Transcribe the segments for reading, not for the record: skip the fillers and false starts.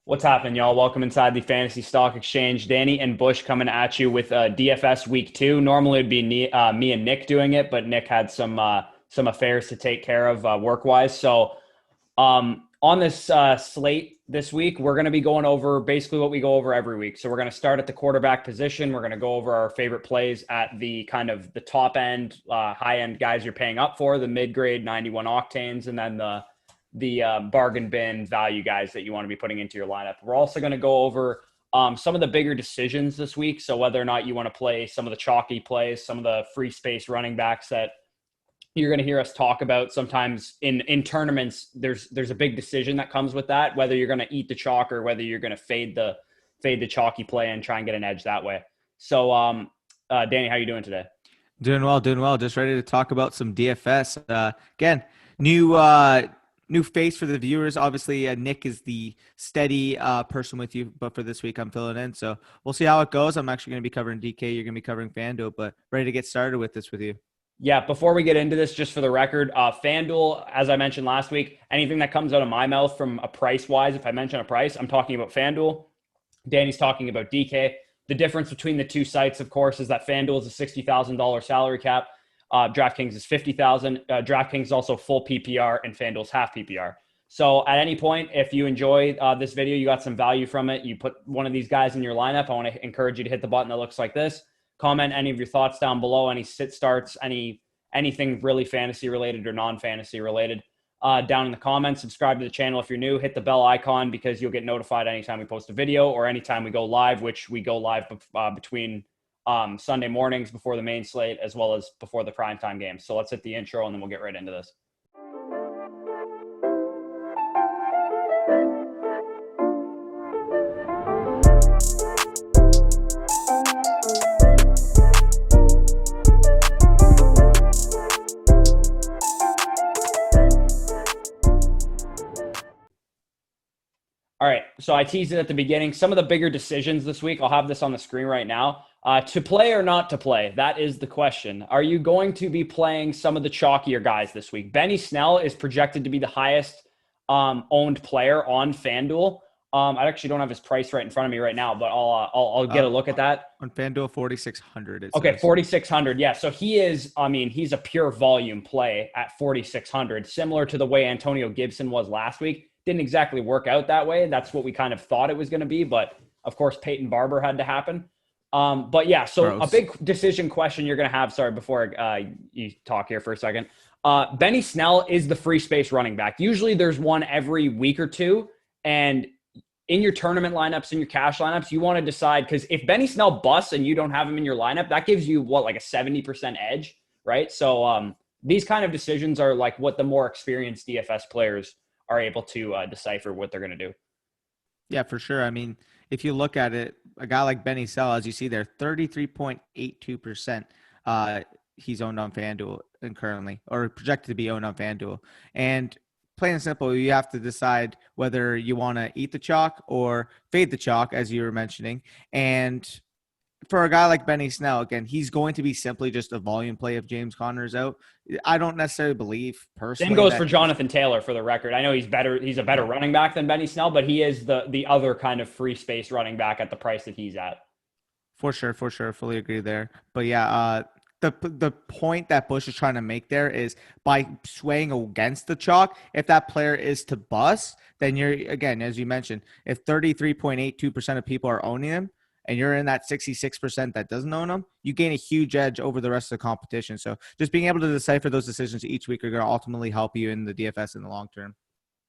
What's happening, y'all? Welcome inside the Fantasy Stock Exchange. Danny and Bush coming at you with DFS Week 2. Normally it'd be me and Nick doing it, but Nick had some affairs to take care of work-wise. So on this slate this week, we're going to be going over basically what we go over every week. So we're going to start at the quarterback position. We're going to go over our favorite plays at the kind of the top end, high end guys you're paying up for, the mid-grade 91 octanes, and then the bargain bin value guys that you want to be putting into your lineup. We're also going to go over some of the bigger decisions this week. So whether or not you want to play some of the chalky plays, some of the free space running backs that you're going to hear us talk about sometimes in tournaments, there's a big decision that comes with that, whether you're going to eat the chalk or whether you're going to fade the chalky play and try and get an edge that way. So Danny, how you doing today? Doing well. Just ready to talk about some DFS. Again, new face for the viewers. Obviously, Nick is the steady person with you, but for this week, I'm filling in. So we'll see how it goes. I'm actually going to be covering DK. You're going to be covering FanDuel, but ready to get started with this with you. Yeah, before we get into this, just for the record, FanDuel, as I mentioned last week, anything that comes out of my mouth from a price-wise, if I mention a price, I'm talking about FanDuel. Danny's talking about DK. The difference between the two sites, of course, is that FanDuel is a $60,000 salary cap. Draftkings is $50,000. Draftkings is also full PPR, and FanDuel's half PPR. So at any point, if you enjoy this video, you got some value from it, you put one of these guys in your lineup, I want to encourage you to hit the button that looks like this. Comment any of your thoughts down below, any sit starts, anything really fantasy related or non-fantasy related down in the comments. Subscribe to the channel if you're new. Hit the bell icon because you'll get notified anytime we post a video or anytime we go live, which we go live between Sunday mornings before the main slate as well as before the primetime games. So let's hit the intro and then we'll get right into this. All right, so I teased it at the beginning. Some of the bigger decisions this week, I'll have this on the screen right now. To play or not to play, that is the question. Are you going to be playing some of the chalkier guys this week? Benny Snell is projected to be the highest owned player on FanDuel. I actually don't have his price right in front of me right now, but I'll get a look at that. On FanDuel, 4,600. Okay, 4,600. Yeah, so he's a pure volume play at 4,600, similar to the way Antonio Gibson was last week. Didn't exactly work out that way. That's what we kind of thought it was going to be, but of course, Peyton Barber had to happen. But yeah, so a big decision question you're going to have. Sorry, before you talk here for a second. Benny Snell is the free space running back. Usually there's one every week or two. And in your tournament lineups, in your cash lineups, you want to decide, because if Benny Snell busts and you don't have him in your lineup, that gives you like a 70% edge, right? So these kind of decisions are like what the more experienced DFS players are able to decipher what they're going to do. Yeah, for sure. I mean, if you look at it, a guy like Benny Snell, as you see there, 33.82% he's owned on FanDuel and currently, or projected to be owned on FanDuel. And plain and simple, you have to decide whether you want to eat the chalk or fade the chalk, as you were mentioning. And for a guy like Benny Snell, again, he's going to be simply just a volume play if James Conner's out. I don't necessarily believe personally. Same goes for Jonathan Taylor, for the record. I know he's better. He's a better running back than Benny Snell, but he is the other kind of free space running back at the price that he's at. For sure. Fully agree there. But yeah, the point that Bush is trying to make there is by swaying against the chalk, if that player is to bust, then you're, again, as you mentioned, if 33.82% of people are owning him, and you're in that 66% that doesn't own them, you gain a huge edge over the rest of the competition. So just being able to decipher those decisions each week are going to ultimately help you in the DFS in the long term.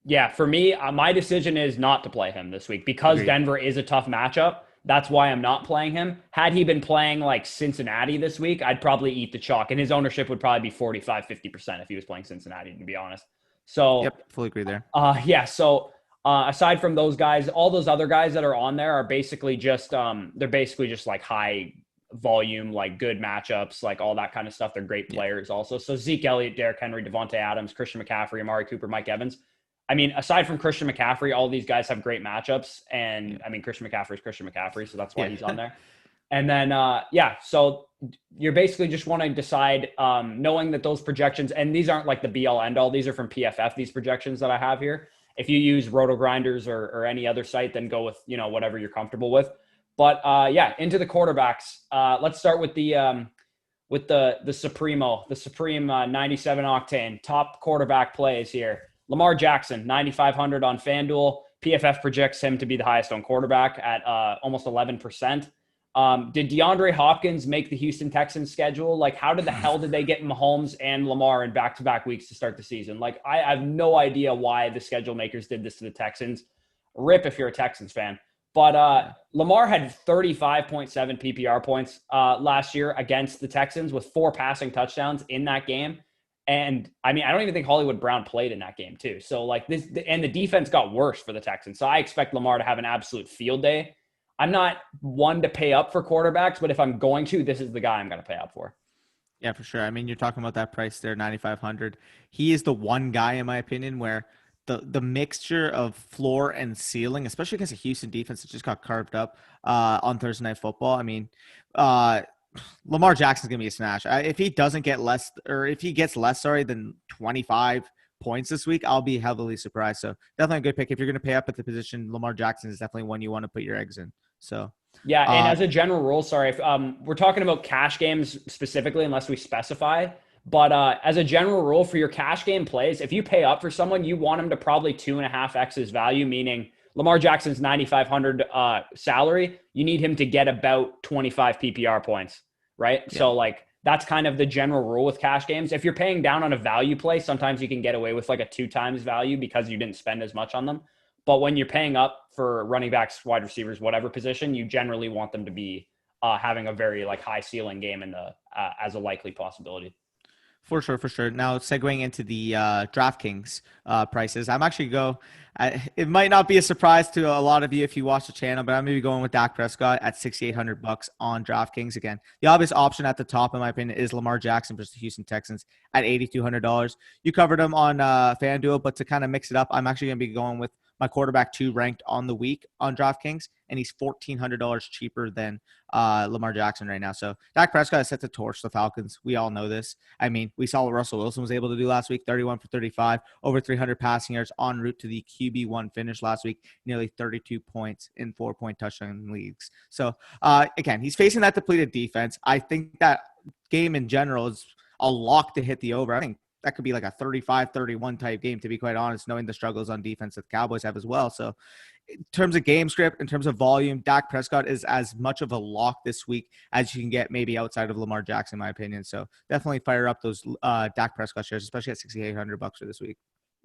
Yeah, for me, my decision is not to play him this week because Agreed. Denver is a tough matchup. That's why I'm not playing him. Had he been playing like Cincinnati this week, I'd probably eat the chalk, and his ownership would probably be 45, 50% if he was playing Cincinnati, to be honest. So, yep, fully agree there. So aside from those guys, all those other guys that are on there are basically just they're basically just like high volume, like good matchups, like all that kind of stuff. They're great players also. So Zeke Elliott, Derrick Henry, Devonte Adams, Christian McCaffrey, Amari Cooper, Mike Evans. I mean, aside from Christian McCaffrey, all these guys have great matchups. And I mean, Christian McCaffrey is Christian McCaffrey, so that's why he's on there. And then, so you're basically just want to decide, knowing that those projections, and these aren't like the be all end all, these are from PFF, these projections that I have here. If you use Roto Grinders or any other site, then go with, whatever you're comfortable with. But yeah, into the quarterbacks. Let's start with the supreme 97 octane top quarterback plays here. Lamar Jackson, 9,500 on FanDuel. PFF projects him to be the highest on quarterback at almost 11%. Did DeAndre Hopkins make the Houston Texans schedule? Like, how did the hell did they get Mahomes and Lamar in back-to-back weeks to start the season? Like, I have no idea why the schedule makers did this to the Texans. Rip if you're a Texans fan. But Lamar had 35.7 PPR points last year against the Texans with 4 passing touchdowns in that game. And I mean, I don't even think Hollywood Brown played in that game too. So like this, and the defense got worse for the Texans. So I expect Lamar to have an absolute field day. I'm not one to pay up for quarterbacks, but if I'm going to, this is the guy I'm going to pay up for. Yeah, for sure. I mean, you're talking about that price there, 9,500. He is the one guy, in my opinion, where the mixture of floor and ceiling, especially against a Houston defense that just got carved up on Thursday Night Football. I mean, Lamar Jackson's going to be a smash. If he doesn't get less, or if he gets less, than 25 points this week, I'll be heavily surprised. So definitely a good pick. If you're going to pay up at the position, Lamar Jackson is definitely one you want to put your eggs in. So yeah, and as a general rule, sorry, if we're talking about cash games specifically, unless we specify. But as a general rule for your cash game plays, if you pay up for someone, you want them to probably 2.5x's value, meaning Lamar Jackson's 9,500 salary. You need him to get about 25 PPR points, right? Yeah. So like that's kind of the general rule with cash games. If you're paying down on a value play, sometimes you can get away with like a 2 times value because you didn't spend as much on them. But when you're paying up for running backs, wide receivers, whatever position, you generally want them to be having a very like high ceiling game in the as a likely possibility. For sure. Now, segueing into the DraftKings prices, I'm actually it might not be a surprise to a lot of you if you watch the channel, but I'm going to be going with Dak Prescott at $6,800 on DraftKings. Again, the obvious option at the top, in my opinion, is Lamar Jackson versus the Houston Texans at $8,200. You covered him on FanDuel, but to kind of mix it up, I'm actually going to be going with my quarterback 2 ranked on the week on DraftKings, and he's $1,400 cheaper than Lamar Jackson right now. So Dak Prescott is set to torch the Falcons. We all know this. I mean, we saw what Russell Wilson was able to do last week, 31 for 35, over 300 passing yards, en route to the QB1 finish last week, nearly 32 points in 4-point touchdown leagues. So again, he's facing that depleted defense. I think that game in general is a lock to hit the over. I think that could be like a 35-31 type game, to be quite honest, knowing the struggles on defense that the Cowboys have as well. So in terms of game script, in terms of volume, Dak Prescott is as much of a lock this week as you can get maybe outside of Lamar Jackson, in my opinion. So definitely fire up those Dak Prescott shares, especially at $6,800 for this week.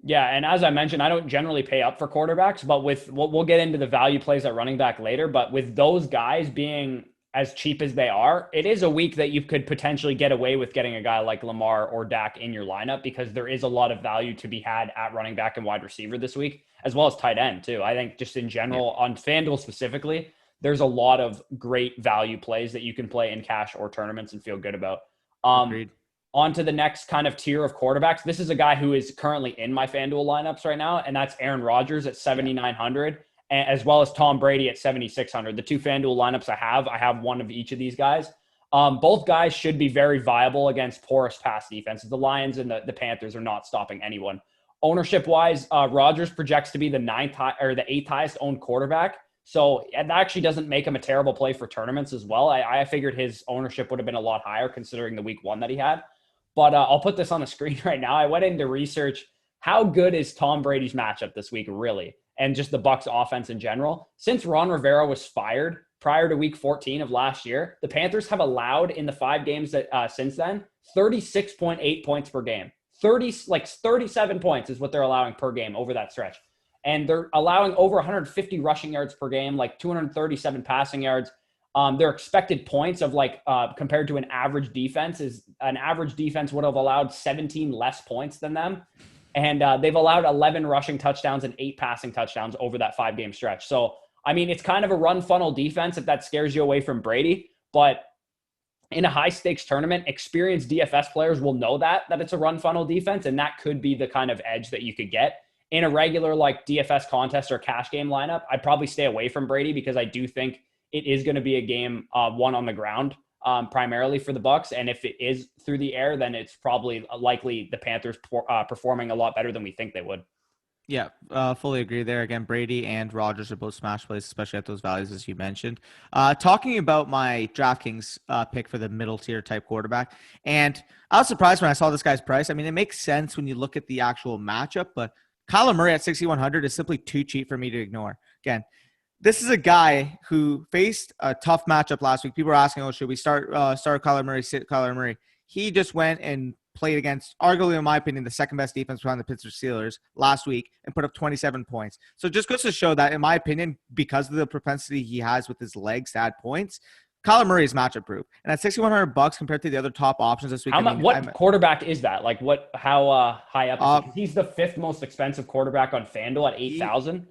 Yeah, and as I mentioned, I don't generally pay up for quarterbacks, but we'll get into the value plays at running back later. But with those guys being as cheap as they are, it is a week that you could potentially get away with getting a guy like Lamar or Dak in your lineup because there is a lot of value to be had at running back and wide receiver this week, as well as tight end too. I think just in general on FanDuel specifically, there's a lot of great value plays that you can play in cash or tournaments and feel good about. Agreed. On to the next kind of tier of quarterbacks. This is a guy who is currently in my FanDuel lineups right now, and that's Aaron Rodgers at 7,900. As well as Tom Brady at 7,600. The 2 FanDuel lineups I have one of each of these guys. Both guys should be very viable against porous pass defenses. The Lions and the Panthers are not stopping anyone. Ownership-wise, Rodgers projects to be the 8th highest owned quarterback. So it actually doesn't make him a terrible play for tournaments as well. I figured his ownership would have been a lot higher considering the week 1 that he had. But I'll put this on the screen right now. I went in to research how good is Tom Brady's matchup this week, really, and just the Bucs offense in general. Since Ron Rivera was fired prior to week 14 of last year, the Panthers have allowed in the 5 games that since then, 36.8 points per game. 37 points is what they're allowing per game over that stretch. And they're allowing over 150 rushing yards per game, like 237 passing yards. Their expected points of compared to an average defense would have allowed 17 less points than them. And they've allowed 11 rushing touchdowns and 8 passing touchdowns over that 5-game stretch. So, I mean, it's kind of a run funnel defense if that scares you away from Brady. But in a high-stakes tournament, experienced DFS players will know that it's a run funnel defense, and that could be the kind of edge that you could get. In a regular DFS contest or cash game lineup, I'd probably stay away from Brady because I do think it is going to be a game won on the ground. Primarily for the Bucs, and if it is through the air, then it's probably likely the Panthers performing a lot better than we think they would. Yeah, fully agree there. Again, Brady and Rodgers are both smash plays, especially at those values as you mentioned. Talking about my DraftKings pick for the middle tier type quarterback, and I was surprised when I saw this guy's price. I mean, it makes sense when you look at the actual matchup, but Kyler Murray at 6,100 is simply too cheap for me to ignore. Again, this is a guy who faced a tough matchup last week. People were asking, "Oh, should we start Kyler Murray, sit Kyler Murray?" He just went and played against, arguably, in my opinion, the second best defense behind the Pittsburgh Steelers last week and put up 27 points. So it just goes to show that, in my opinion, because of the propensity he has with his legs to add points, Kyler Murray is matchup proof. And at $6,100 compared to the other top options this week, What quarterback is that? Like how high up? He's the fifth most expensive quarterback on FanDuel at 8,000.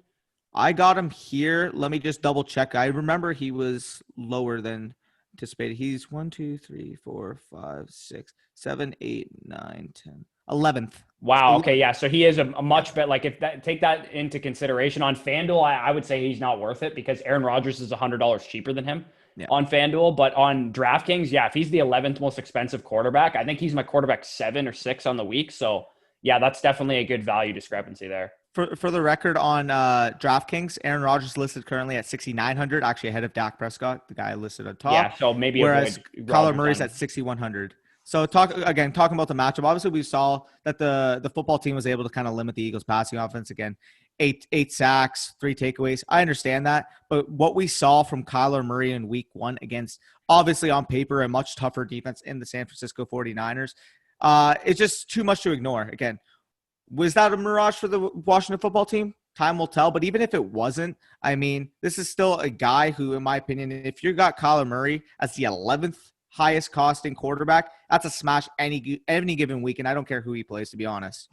I got him here. Let me just double check. I remember he was lower than anticipated. He's 1, 2, 3, 4, 5, 6, 7, 8, 9, 10, 11th. Wow. Okay. Yeah. So he is a much better. Like, if that, take that into consideration on FanDuel, I would say he's not worth it because Aaron Rodgers is $100 cheaper than him on FanDuel. But on DraftKings, yeah, if he's the 11th most expensive quarterback, I think he's my quarterback 7 or 6 on the week. So yeah, that's definitely a good value discrepancy there. For the record on DraftKings, Aaron Rodgers listed currently at 6,900, actually ahead of Dak Prescott, the guy listed on top. Yeah, so maybe whereas Kyler Murray's at 6,100. So talking about the matchup, obviously we saw that the football team was able to kind of limit the Eagles' passing offense again. Eight sacks, 3 takeaways. I understand that, but what we saw from Kyler Murray in Week 1 against, obviously on paper, a much tougher defense in the San Francisco 49ers, it's just too much to ignore. Again, was that a mirage for the Washington football team? Time will tell. But even if it wasn't, I mean, this is still a guy who, in my opinion, if you got Kyler Murray as the 11th highest costing quarterback, that's a smash any given week. And I don't care who he plays, to be honest.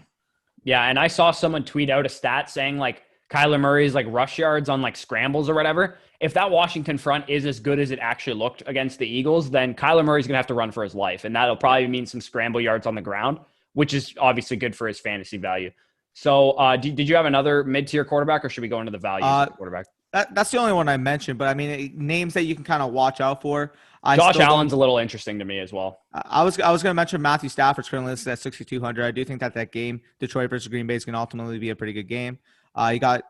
Yeah. And I saw someone tweet out a stat saying like Kyler Murray's like rush yards on like scrambles or whatever. If that Washington front is as good as it actually looked against the Eagles, then Kyler Murray's going to have to run for his life. And that'll probably mean some scramble yards on the ground, which is obviously good for his fantasy value. So did you have another mid-tier quarterback, or should we go into the values of the quarterback? That's the only one I mentioned, but I mean, names that you can kind of watch out for. Josh Allen's a little interesting to me as well. I was going to mention Matthew Stafford's currently listed at 6,200. I do think that game, Detroit versus Green Bay, is going to ultimately be a pretty good game. You got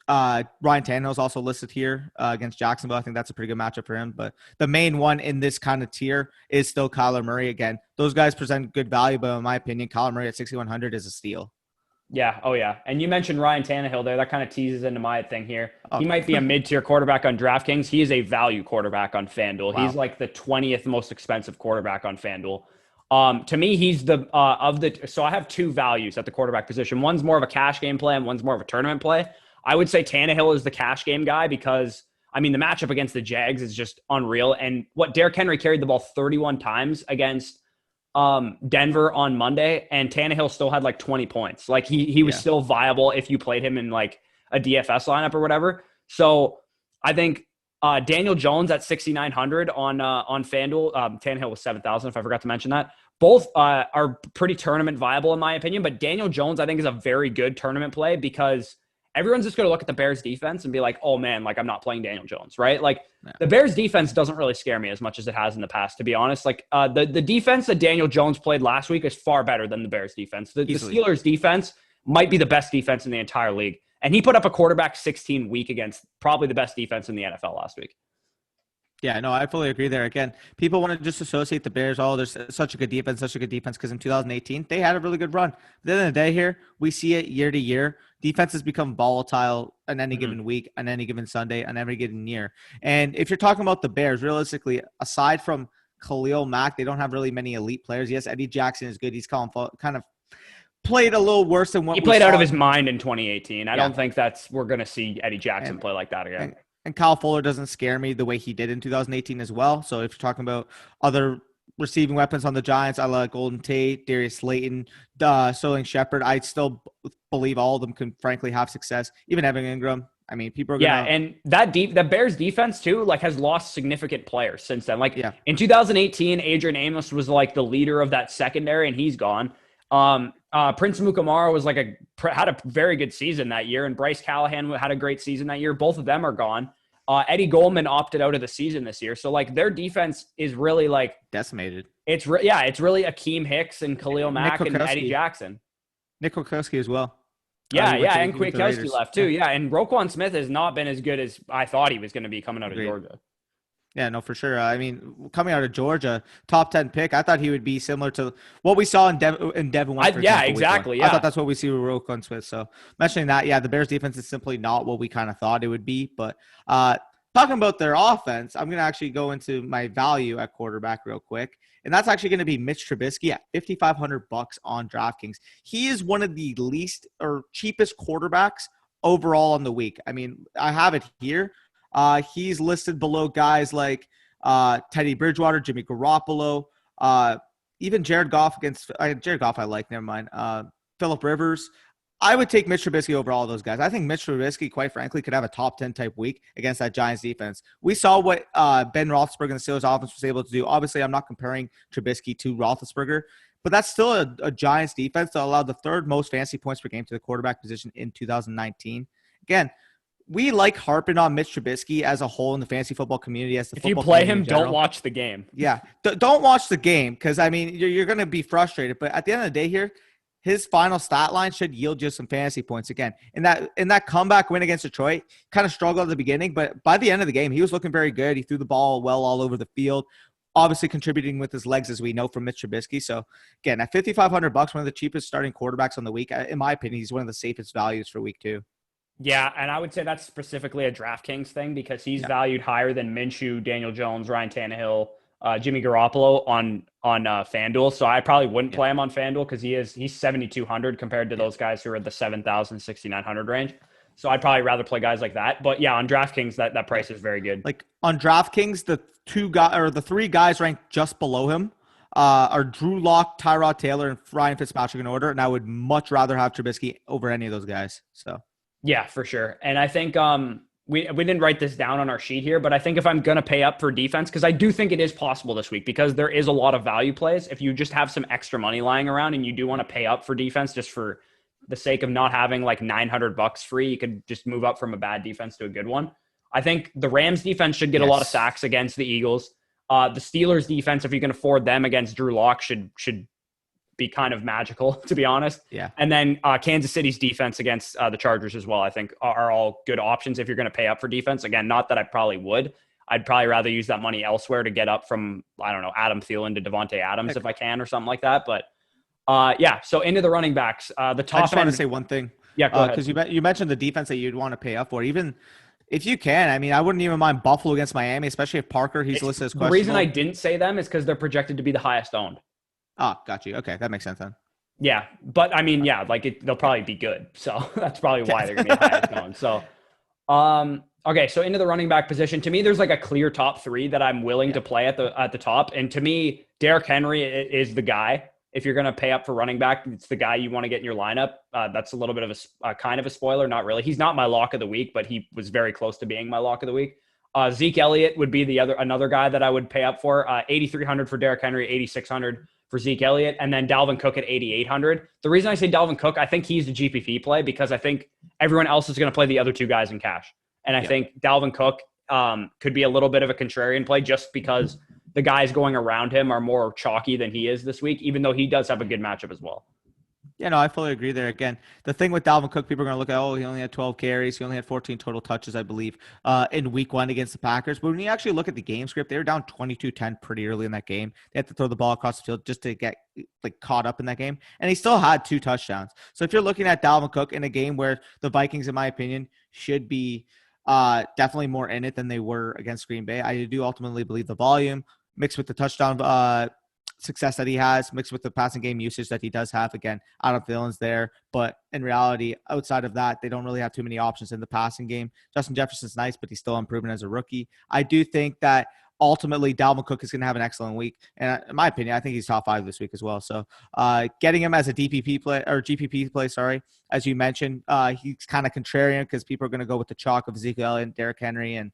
Ryan Tannehill's also listed here against Jacksonville. I think that's a pretty good matchup for him. But the main one in this kind of tier is still Kyler Murray. Again, those guys present good value, but in my opinion, Kyler Murray at 6,100 is a steal. Yeah. Oh, yeah. And you mentioned Ryan Tannehill there. That kind of teases into my thing here. He might be a mid-tier quarterback on DraftKings. He is a value quarterback on FanDuel. Wow. He's like the 20th most expensive quarterback on FanDuel. To me, he's so I have 2 values at the quarterback position. One's more of a cash game play and one's more of a tournament play. I would say Tannehill is the cash game guy because, I mean, the matchup against the Jags is just unreal. And Derrick Henry carried the ball 31 times against Denver on Monday, and Tannehill still had like 20 points. Like he was still viable if you played him in like a DFS lineup or whatever. So I think Daniel Jones at 6,900 on FanDuel. Tannehill was 7,000 if I forgot to mention that. Both are pretty tournament viable in my opinion, but Daniel Jones I think is a very good tournament play because everyone's just going to look at the Bears defense and be like, oh man, like I'm not playing Daniel Jones, right? Like the Bears defense doesn't really scare me as much as it has in the past, to be honest. Like the defense that Daniel Jones played last week is far better than the Bears defense. The Steelers defense might be the best defense in the entire league. And he put up a quarterback 16 week against probably the best defense in the NFL last week. Yeah, no, I fully agree there. Again, people want to just associate the Bears. Oh, there's such a good defense, because in 2018, they had a really good run. But at the end of the day here, we see it year to year. Defenses become volatile on any given week, on any given Sunday, on every given year. And if you're talking about the Bears, realistically, aside from Khalil Mack, they don't have really many elite players. Yes, Eddie Jackson is good. He's kind of played a little worse than what he played out of his mind in 2018. I don't think we're going to see Eddie Jackson play like that again. And Kyle Fuller doesn't scare me the way he did in 2018 as well. So if you're talking about other receiving weapons on the Giants, I like Golden Tate, Darius Slayton, Sterling Shepard. I still believe all of them can frankly have success. Even Evan Ingram. I mean, people are going to... and that Bears defense too, like has lost significant players since then. Like in 2018, Adrian Amos was like the leader of that secondary and he's gone. Prince Mukamara was had a very good season that year, and Bryce Callahan had a great season that year. Both of them are gone. Eddie Goldman opted out of the season this year, so like their defense is really like decimated. It's really Akeem Hicks and Khalil Mack and Eddie Jackson. Nick Kokoski as well. Yeah, He went yeah, to and he went to the Kwiatkowski Raiders. left too. Yeah, and Roquan Smith has not been as good as I thought he was going to be coming out of Agreed. Georgia. Yeah, no, for sure. I mean, coming out of Georgia, top 10 pick, I thought he would be similar to what we saw in Devin White, for Yeah, example, week 1. exactly. I Yeah, thought that's what we see with Roquan Smith. So mentioning that, yeah, the Bears defense is simply not what we kind of thought it would be. But talking about their offense, I'm going to actually go into my value at quarterback real quick. And that's actually going to be Mitch Trubisky at $5,500 on DraftKings. He is one of the least or cheapest quarterbacks overall on the week. I mean, I have it here. He's listed below guys like Teddy Bridgewater, Jimmy Garoppolo, even Jared Goff Jared Goff I like, never mind. Phillip Rivers. I would take Mitch Trubisky over all those guys. I think Mitch Trubisky, quite frankly, could have a top 10 type week against that Giants defense. We saw what Ben Roethlisberger and the Steelers offense was able to do. Obviously, I'm not comparing Trubisky to Roethlisberger, but that's still a Giants defense that allowed the third most fantasy points per game to the quarterback position in 2019. Again, we like harping on Mitch Trubisky as a whole in the fantasy football community. If you play him, don't watch the game. Yeah, don't watch the game because, I mean, you're going to be frustrated. But at the end of the day here, his final stat line should yield you some fantasy points again. In that comeback win against Detroit, kind of struggled at the beginning, but by the end of the game, he was looking very good. He threw the ball well all over the field, obviously contributing with his legs, as we know from Mitch Trubisky. So again, at $5,500, one of the cheapest starting quarterbacks on the week. In my opinion, he's one of the safest values for week 2. Yeah, and I would say that's specifically a DraftKings thing because he's valued higher than Minshew, Daniel Jones, Ryan Tannehill, Jimmy Garoppolo on FanDuel. So I probably wouldn't play him on FanDuel because he's 7,200 compared to those guys who are at the 7,000, 6,900 range. So I'd probably rather play guys like that. But yeah, on DraftKings, that price is very good. Like on DraftKings, the three guys ranked just below him are Drew Lock, Tyrod Taylor, and Ryan Fitzpatrick in order. And I would much rather have Trubisky over any of those guys. So yeah, for sure. And I think we didn't write this down on our sheet here, but I think if I'm going to pay up for defense, because I do think it is possible this week because there is a lot of value plays. If you just have some extra money lying around and you do want to pay up for defense just for the sake of not having like $900 free, you could just move up from a bad defense to a good one. I think the Rams defense should get a lot of sacks against the Eagles. The Steelers defense, if you can afford them against Drew Lock, should be kind of magical, to be honest. Yeah. And then Kansas City's defense against the Chargers as well, I think are all good options if you're going to pay up for defense. Again, not that I probably would. I'd probably rather use that money elsewhere to get up from, I don't know, Adam Thielen to Devonte Adams if I can or something like that. But yeah, so into the running backs. The top I just want to say one thing. Yeah, go ahead. Because you mentioned the defense that you'd want to pay up for. Even if you can, I mean, I wouldn't even mind Buffalo against Miami, especially if Parker, he's listed as questionable. The reason I didn't say them is because they're projected to be the highest owned. Oh, got you. Okay, that makes sense then. Yeah, but I mean, yeah, like they'll probably be good. So that's probably why they're going to be highest owned. So, okay, so into the running back position, to me, there's like a clear top 3 that I'm willing to play at the top. And to me, Derrick Henry is the guy. If you're going to pay up for running back, it's the guy you want to get in your lineup. That's a little bit of a kind of a spoiler. Not really. He's not my lock of the week, but he was very close to being my lock of the week. Zeke Elliott would be another guy that I would pay up for. 8,300 for Derrick Henry, 8,600 for Zeke Elliott, and then Dalvin Cook at 8,800. The reason I say Dalvin Cook, I think he's the GPP play because I think everyone else is going to play the other 2 guys in cash. And I think Dalvin Cook could be a little bit of a contrarian play just because the guys going around him are more chalky than he is this week, even though he does have a good matchup as well. Yeah, no, I fully agree there. Again, the thing with Dalvin Cook, people are going to look at, he only had 12 carries. He only had 14 total touches, I believe, in week 1 against the Packers. But when you actually look at the game script, they were down 22-10 pretty early in that game. They had to throw the ball across the field just to get like caught up in that game. And he still had 2 touchdowns. So if you're looking at Dalvin Cook in a game where the Vikings, in my opinion, should be definitely more in it than they were against Green Bay, I do ultimately believe the volume mixed with the touchdown success that he has, mixed with the passing game usage that he does have. Again, Adam Thielen's there, but in reality, outside of that, they don't really have too many options in the passing game. Justin Jefferson's nice, but he's still unproven as a rookie. I do think that ultimately Dalvin Cook is going to have an excellent week, and in my opinion, I think he's top 5 this week as well. So getting him as a DPP play or GPP play, sorry, as you mentioned, he's kind of contrarian because people are going to go with the chalk of Ezekiel and Derrick Henry and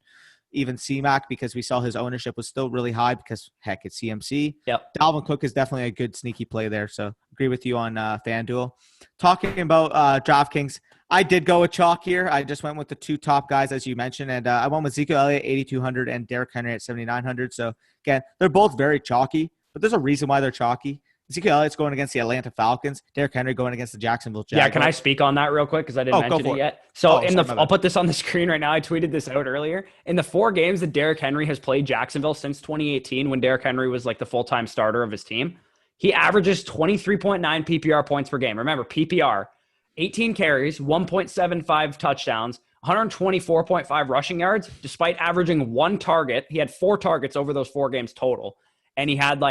even C-Mac because we saw his ownership was still really high because, heck, it's CMC. Yep. Dalvin Cook is definitely a good sneaky play there. So agree with you on FanDuel. Talking about DraftKings, I did go with chalk here. I just went with the 2 top guys, as you mentioned, and I went with Ezekiel Elliott, 8,200, and Derrick Henry at 7,900. So, again, they're both very chalky, but there's a reason why they're chalky. Ezekiel Elliott's going against the Atlanta Falcons. Derrick Henry going against the Jacksonville Jaguars. Yeah, can I speak on that real quick because I didn't mention it yet? So I'll put this on the screen right now. I tweeted this out earlier. In the 4 games that Derrick Henry has played Jacksonville since 2018, when Derrick Henry was like the full-time starter of his team, he averages 23.9 PPR points per game. Remember, PPR, 18 carries, 1.75 touchdowns, 124.5 rushing yards, despite averaging 1 target. He had 4 targets over those 4 games total. And he had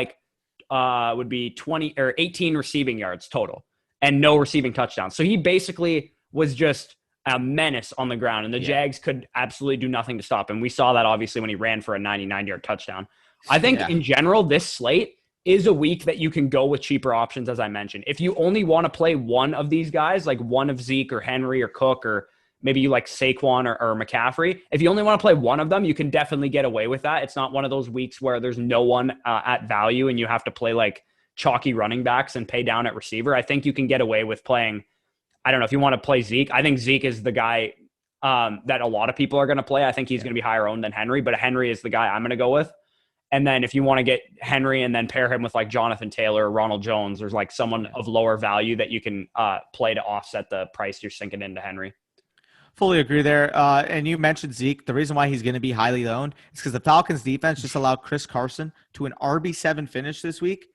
would be 20 or 18 receiving yards total and no receiving touchdowns. So he basically was just a menace on the ground, and the Jags could absolutely do nothing to stop him. We saw that obviously when he ran for a 99-yard touchdown. I think in general, this slate is a week that you can go with cheaper options, as I mentioned. If you only want to play one of these guys, like one of Zeke or Henry or Cook, or maybe you like Saquon or McCaffrey, if you only want to play one of them, you can definitely get away with that. It's not one of those weeks where there's no one at value and you have to play like chalky running backs and pay down at receiver. I think you can get away with playing, I don't know, if you want to play Zeke, I think Zeke is the guy that a lot of people are going to play. I think he's going to be higher owned than Henry, but Henry is the guy I'm going to go with. And then if you want to get Henry and then pair him with like Jonathan Taylor or Ronald Jones, there's like someone of lower value that you can play to offset the price you're sinking into Henry. Fully agree there. And you mentioned Zeke. The reason why he's going to be highly owned is because the Falcons defense just allowed Chris Carson to an RB7 finish this week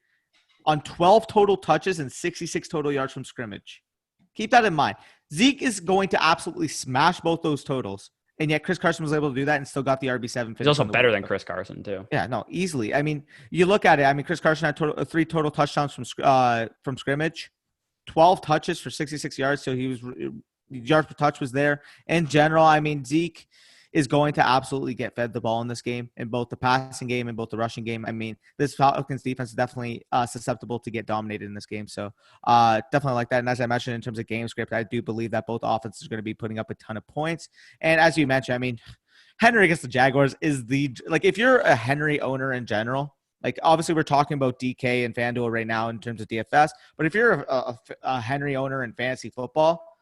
on 12 total touches and 66 total yards from scrimmage. Keep that in mind. Zeke is going to absolutely smash both those totals. And yet Chris Carson was able to do that and still got the RB7 finish. He's also better than Chris Carson, too. Yeah, no, easily. I mean, you look at it. I mean, Chris Carson had 3 total touchdowns from scrimmage, 12 touches for 66 yards. So he was yards per touch was there. In general, I mean, Zeke is going to absolutely get fed the ball in this game, in both the passing game and both the rushing game. I mean, this Falcons defense is definitely susceptible to get dominated in this game. So definitely like that. And as I mentioned, in terms of game script, I do believe that both offenses are going to be putting up a ton of points. And as you mentioned, I mean, Henry against the Jaguars is if you're a Henry owner in general, like obviously we're talking about DK and FanDuel right now in terms of DFS, but if you're a Henry owner in fantasy football,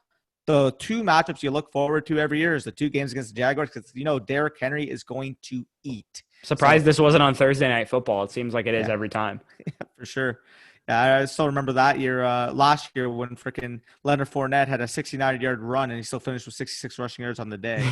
the 2 matchups you look forward to every year is the 2 games against the Jaguars because, Derrick Henry is going to eat. Surprised this wasn't on Thursday Night Football. It seems like it is every time. Yeah, for sure. Yeah, I still remember that year, last year when freaking Leonard Fournette had a 69-yard run and he still finished with 66 rushing yards on the day.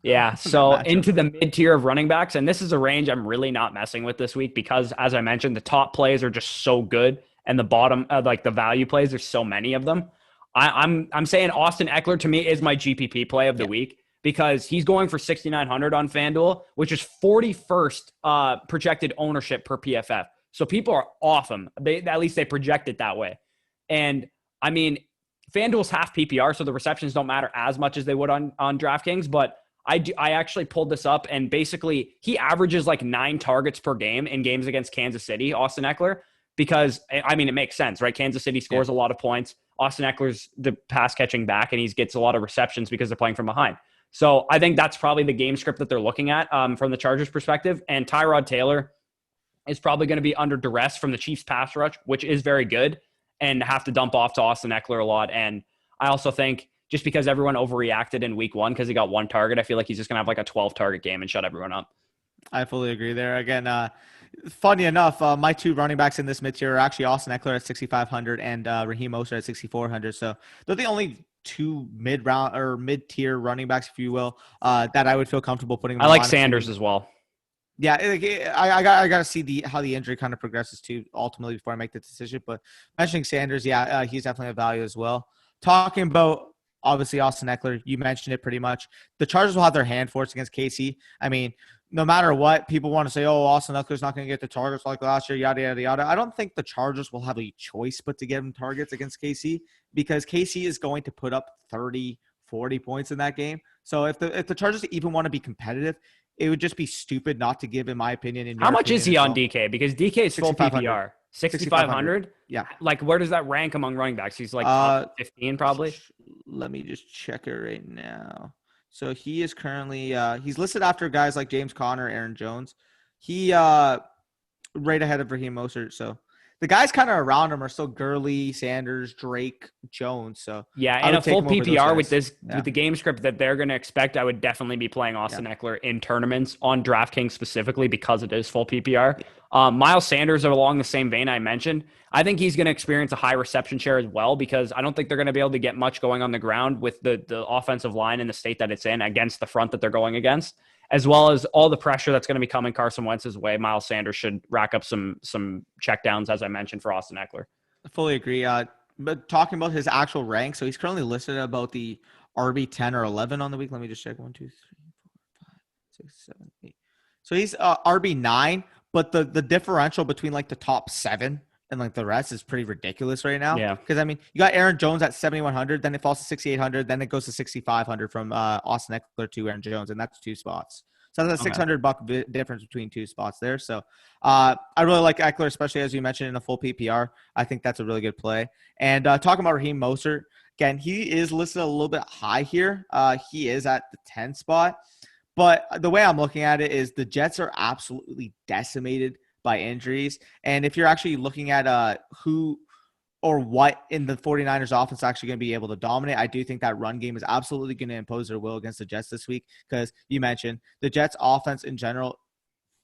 Yeah, so into the mid-tier of running backs, and this is a range I'm really not messing with this week because, as I mentioned, the top plays are just so good, and the bottom, like the value plays, there's so many of them. I'm saying Austin Eckler to me is my GPP play of the week because he's going for 6,900 on FanDuel, which is 41st projected ownership per PFF. So people are off him. At least they project it that way. And I mean, FanDuel's half PPR, so the receptions don't matter as much as they would on DraftKings. But I actually pulled this up, and basically he averages like 9 targets per game in games against Kansas City, Austin Eckler, because I mean, it makes sense, right? Kansas City scores a lot of points. Austin Eckler's the pass catching back, and he gets a lot of receptions because they're playing from behind. So I think that's probably the game script that they're looking at from the Chargers perspective. And Tyrod Taylor is probably going to be under duress from the Chiefs pass rush, which is very good, and have to dump off to Austin Eckler a lot. And I also think just because everyone overreacted in week 1 because he got 1 target, I feel like he's just going to have like a 12 target game and shut everyone up. I fully agree there. Again, funny enough, my 2 running backs in this mid-tier are actually Austin Eckler at 6,500 and Raheem Moser at 6,400. So they're the only 2 mid-round or mid-tier running backs, if you will, that I would feel comfortable putting. I like Sanders as well. Yeah, I got to see how the injury kind of progresses too, ultimately, before I make the decision. But mentioning Sanders, he's definitely a value as well. Talking about obviously Austin Eckler, you mentioned it pretty much. The Chargers will have their hand forced against KC. I mean, no matter what, people want to say, oh, Austin Eckler's not going to get the targets like last year, yada, yada, yada. I don't think the Chargers will have a choice but to give him targets against KC because KC is going to put up 30, 40 points in that game. So if the Chargers even want to be competitive, it would just be stupid not to give, in my opinion. How much is he on DK? Because DK is full PPR. 6,500? Yeah. Like, where does that rank among running backs? He's like top 15 probably? Let me just check it right now. So he is currently he's listed after guys like James Conner, Aaron Jones. He right ahead of Raheem Moser. So the guys kind of around him are still Gurley, Sanders, Drake, Jones. So yeah, I and a would take full him over those PPR with guys. this with the game script that they're going to expect, I would definitely be playing Austin Eckler in tournaments on DraftKings specifically because it is full PPR. Miles Sanders are along the same vein I mentioned. I think he's going to experience a high reception share as well because I don't think they're going to be able to get much going on the ground with the offensive line in the state that it's in against the front that they're going against, as well as all the pressure that's going to be coming Carson Wentz's way. Miles Sanders should rack up some checkdowns, as I mentioned, for Austin Eckler. I fully agree. But talking about his actual rank, so he's currently listed at about the RB 10 or 11 on the week. Let me just check. 1, 2, 3, 4, 5, 6, 7, 8. So he's RB 9, but the differential between like the top 7 and like the rest is pretty ridiculous right now. Yeah. Because I mean, you got Aaron Jones at 7,100, then it falls to 6,800, then it goes to 6,500 from Austin Eckler to Aaron Jones, and that's 2 spots. So that's a $600 difference between 2 spots there. So I really like Eckler, especially as you mentioned in a full PPR. I think that's a really good play. And talking about Raheem Moser, again, he is listed a little bit high here. He is at the 10 spot. But the way I'm looking at it is the Jets are absolutely decimated by injuries. And if you're actually looking at who or what in the 49ers offense actually going to be able to dominate, I do think that run game is absolutely going to impose their will against the Jets this week because you mentioned the Jets offense in general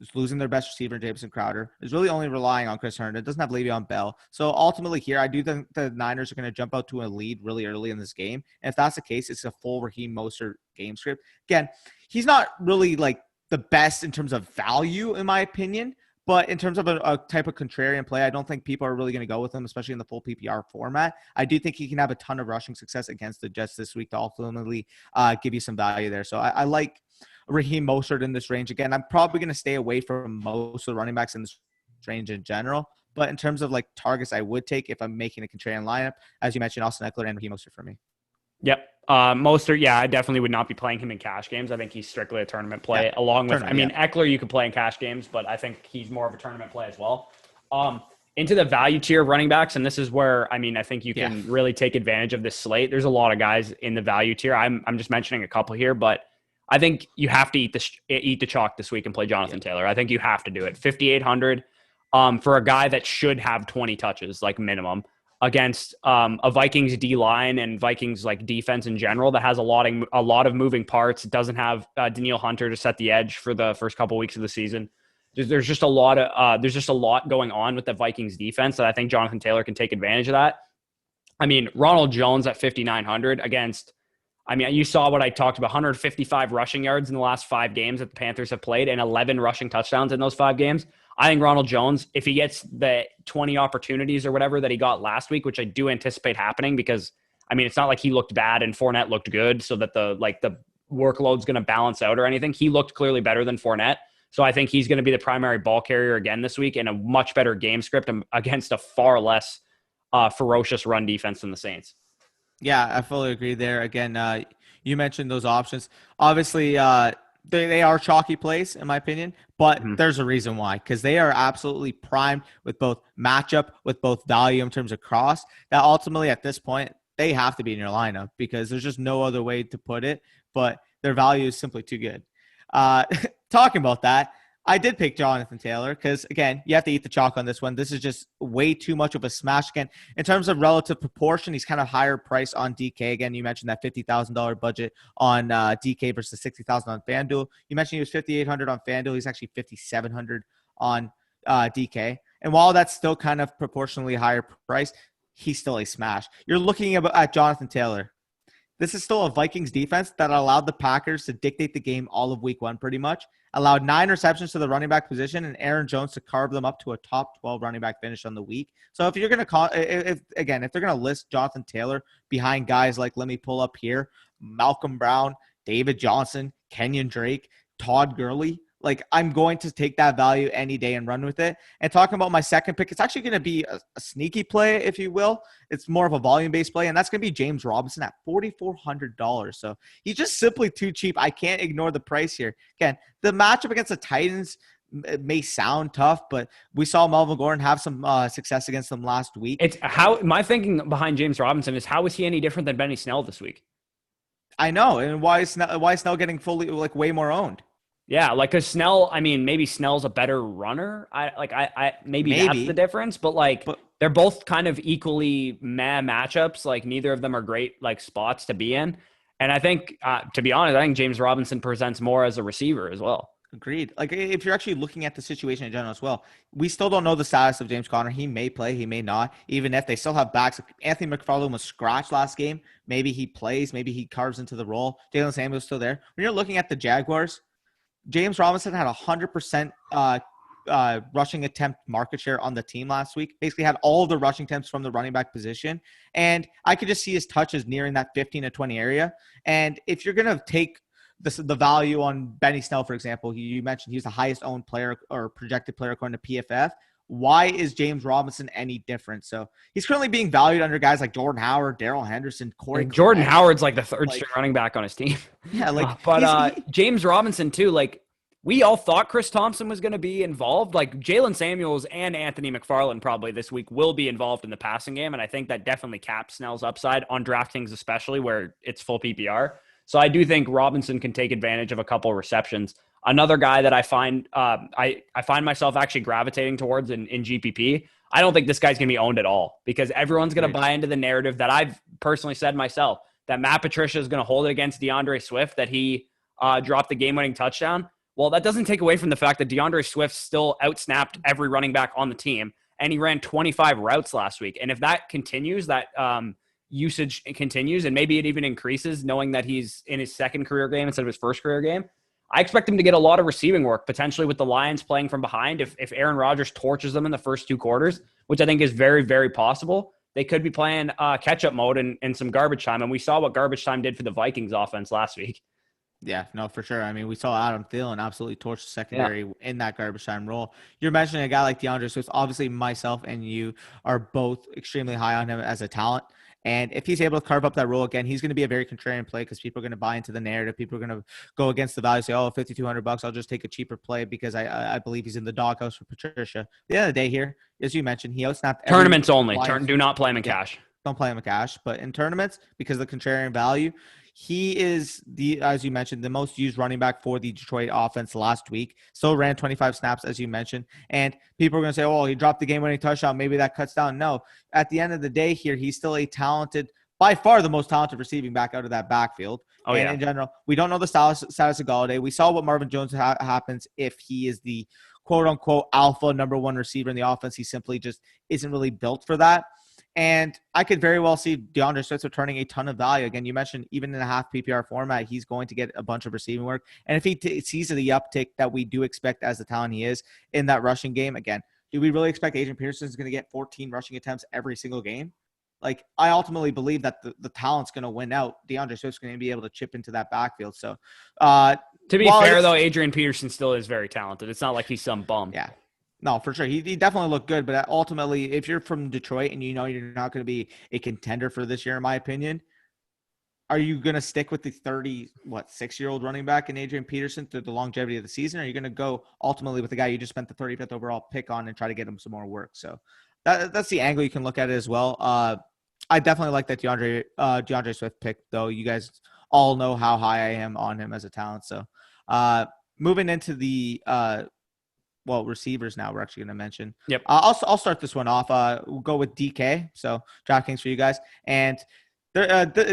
is losing their best receiver, Jamison Crowder, is really only relying on Chris Herndon. It doesn't have Le'Veon Bell. So ultimately here, I do think the Niners are going to jump out to a lead really early in this game. And if that's the case, it's a full Raheem Mostert game script. Again, he's not really like the best in terms of value, in my opinion. But in terms of a type of contrarian play, I don't think people are really going to go with him, especially in the full PPR format. I do think he can have a ton of rushing success against the Jets this week to ultimately give you some value there. So I like Raheem Mostert in this range. Again, I'm probably going to stay away from most of the running backs in this range in general. But in terms of like targets I would take if I'm making a contrarian lineup, as you mentioned, Austin Eckler and Raheem Mostert for me. Yep. Mostert, yeah, I definitely would not be playing him in cash games. I think he's strictly a tournament play along with, Eckler you could play in cash games, but I think he's more of a tournament play as well. Into the value tier of running backs, and this is where, I think you can really take advantage of this slate. There's a lot of guys in the value tier. I'm just mentioning a couple here, but I think you have to eat the chalk this week and play Jonathan Taylor. I think you have to do it. 5,800 for a guy that should have 20 touches, like minimum, against a Vikings D-line and Vikings like defense in general that has a lot of moving parts. It doesn't have Danielle Hunter to set the edge for the first couple weeks of the season. There's just a lot going on with the Vikings defense that I think Jonathan Taylor can take advantage of that. Ronald Jones at 5,900 against, you saw what I talked about, 155 rushing yards in the last 5 games that the Panthers have played and 11 rushing touchdowns in those 5 games. I think Ronald Jones, if he gets the 20 opportunities or whatever that he got last week, which I do anticipate happening because, it's not like he looked bad and Fournette looked good so that the workload's going to balance out or anything. He looked clearly better than Fournette. So I think he's going to be the primary ball carrier again this week in a much better game script against a far less ferocious run defense than the Saints. Yeah, I fully agree there. Again, you mentioned those options. Obviously, they are chalky plays, in my opinion, but there's a reason why, because they are absolutely primed with both matchup, with both value in terms of cross, that ultimately at this point, they have to be in your lineup because there's just no other way to put it, but their value is simply too good. Talking about that, I did pick Jonathan Taylor because, again, you have to eat the chalk on this one. This is just way too much of a smash. Again, in terms of relative proportion, he's kind of higher price on DK. Again, you mentioned that $50,000 budget on DK versus $60,000 on FanDuel. You mentioned he was $5,800 on FanDuel. He's actually $5,700 on DK. And while that's still kind of proportionally higher price, he's still a smash. You're looking at Jonathan Taylor. This is still a Vikings defense that allowed the Packers to dictate the game all of week 1 pretty much, allowed 9 receptions to the running back position and Aaron Jones to carve them up to a top 12 running back finish on the week. So if you're going to if they're going to list Jonathan Taylor behind guys like, let me pull up here, Malcolm Brown, David Johnson, Kenyon Drake, Todd Gurley, I'm going to take that value any day and run with it. And talking about my second pick, it's actually going to be a sneaky play, if you will. It's more of a volume-based play, and that's going to be James Robinson at $4,400. So he's just simply too cheap. I can't ignore the price here. Again, the matchup against the Titans may sound tough, but we saw Melvin Gordon have some success against them last week. It's how my thinking behind James Robinson is, how is he any different than Benny Snell this week? I know, and why is Snell getting fully way more owned? Yeah, like because Snell, I mean, maybe Snell's a better runner. Maybe that's the Maybe, difference, but like but they're both kind of equally meh matchups. Like neither of them are great like spots to be in. And I think, to be honest, I think James Robinson presents more as a receiver as well. agreed. Like if you're actually looking at the situation in general as well, we still don't know the status of James Conner. He may play, he may not. Even if they still have backs, Anthony McFarland was scratched last game. Maybe he plays, maybe he carves into the role. Jalen Samuel's still there. When you're looking at the Jaguars, James Robinson had 100% rushing attempt market share on the team last week. Basically had all of the rushing attempts from the running back position. And I could just see his touches nearing that 15 to 20 area. And if you're going to take the value on Benny Snell, for example, you mentioned he was the highest owned player or projected player according to PFF. Why is James Robinson any different? So he's currently being valued under guys like Jordan Howard, Darrell Henderson, Corey Jordan Clement. Howard's like the third string running back on his team. Yeah, like James Robinson too. Like we all thought Chris Thompson was going to be involved. Like Jalen Samuels and Anthony McFarland probably this week will be involved in the passing game, and I think that definitely caps Snell's upside on DraftKings, especially where it's full PPR. So I do think Robinson can take advantage of a couple of receptions. Another guy that I find I find myself actually gravitating towards in GPP. I don't think this guy's going to be owned at all because everyone's going to buy into the narrative that I've personally said myself that Matt Patricia is going to hold it against DeAndre Swift, that he dropped the game-winning touchdown. Well, that doesn't take away from the fact that DeAndre Swift still outsnapped every running back on the team, and he ran 25 routes last week. And if that continues, that usage continues, and maybe it even increases, knowing that he's in his second career game instead of his first career game, I expect him to get a lot of receiving work, potentially with the Lions playing from behind. If Aaron Rodgers torches them in the first two quarters, which I think is very, very possible, they could be playing catch-up mode and some garbage time. And we saw what garbage time did for the Vikings offense last week. Yeah, no, for sure. I mean, we saw Adam Thielen absolutely torch the secondary in that garbage time role. You're mentioning a guy like DeAndre Swift. Obviously, myself and you are both extremely high on him as a talent. And if he's able to carve up that role again, he's going to be a very contrarian play because people are going to buy into the narrative. People are going to go against the value, say, oh, $5,200, I'll just take a cheaper play because I believe he's in the doghouse for Patricia. At the end of the day here, as you mentioned, he outsnapped tournaments only. Do not play him in cash. Don't play him in cash. But in tournaments, because of the contrarian value, he is as you mentioned, the most used running back for the Detroit offense last week. Still ran 25 snaps, as you mentioned. And people are going to say, oh, he dropped the game-winning touchdown. Maybe that cuts down. No. At the end of the day here, he's still a talented, by far the most talented receiving back out of that backfield. In general, we don't know the status of Golladay. We saw what Marvin Jones happens if he is the quote-unquote alpha number one receiver in the offense. He simply just isn't really built for that. And I could very well see DeAndre Swift returning a ton of value. Again, you mentioned even in a half PPR format, he's going to get a bunch of receiving work. And if he sees the uptick that we do expect as the talent he is in that rushing game, again, do we really expect Adrian Peterson is going to get 14 rushing attempts every single game? Like, I ultimately believe that the talent's going to win out. DeAndre Swift's going to be able to chip into that backfield. So, to be fair, though, Adrian Peterson still is very talented. It's not like he's some bum. Yeah. No, for sure. He definitely looked good. But ultimately, if you're from Detroit and you know you're not going to be a contender for this year, in my opinion, are you going to stick with the 6-year-old running back in Adrian Peterson through the longevity of the season? Or are you going to go ultimately with the guy you just spent the 35th overall pick on and try to get him some more work? So that's the angle you can look at it as well. I definitely like that DeAndre Swift pick, though. You guys all know how high I am on him as a talent. So moving into the receivers now we're actually going to mention. Yep. I'll start this one off. We'll go with DK. So DraftKings for you guys. And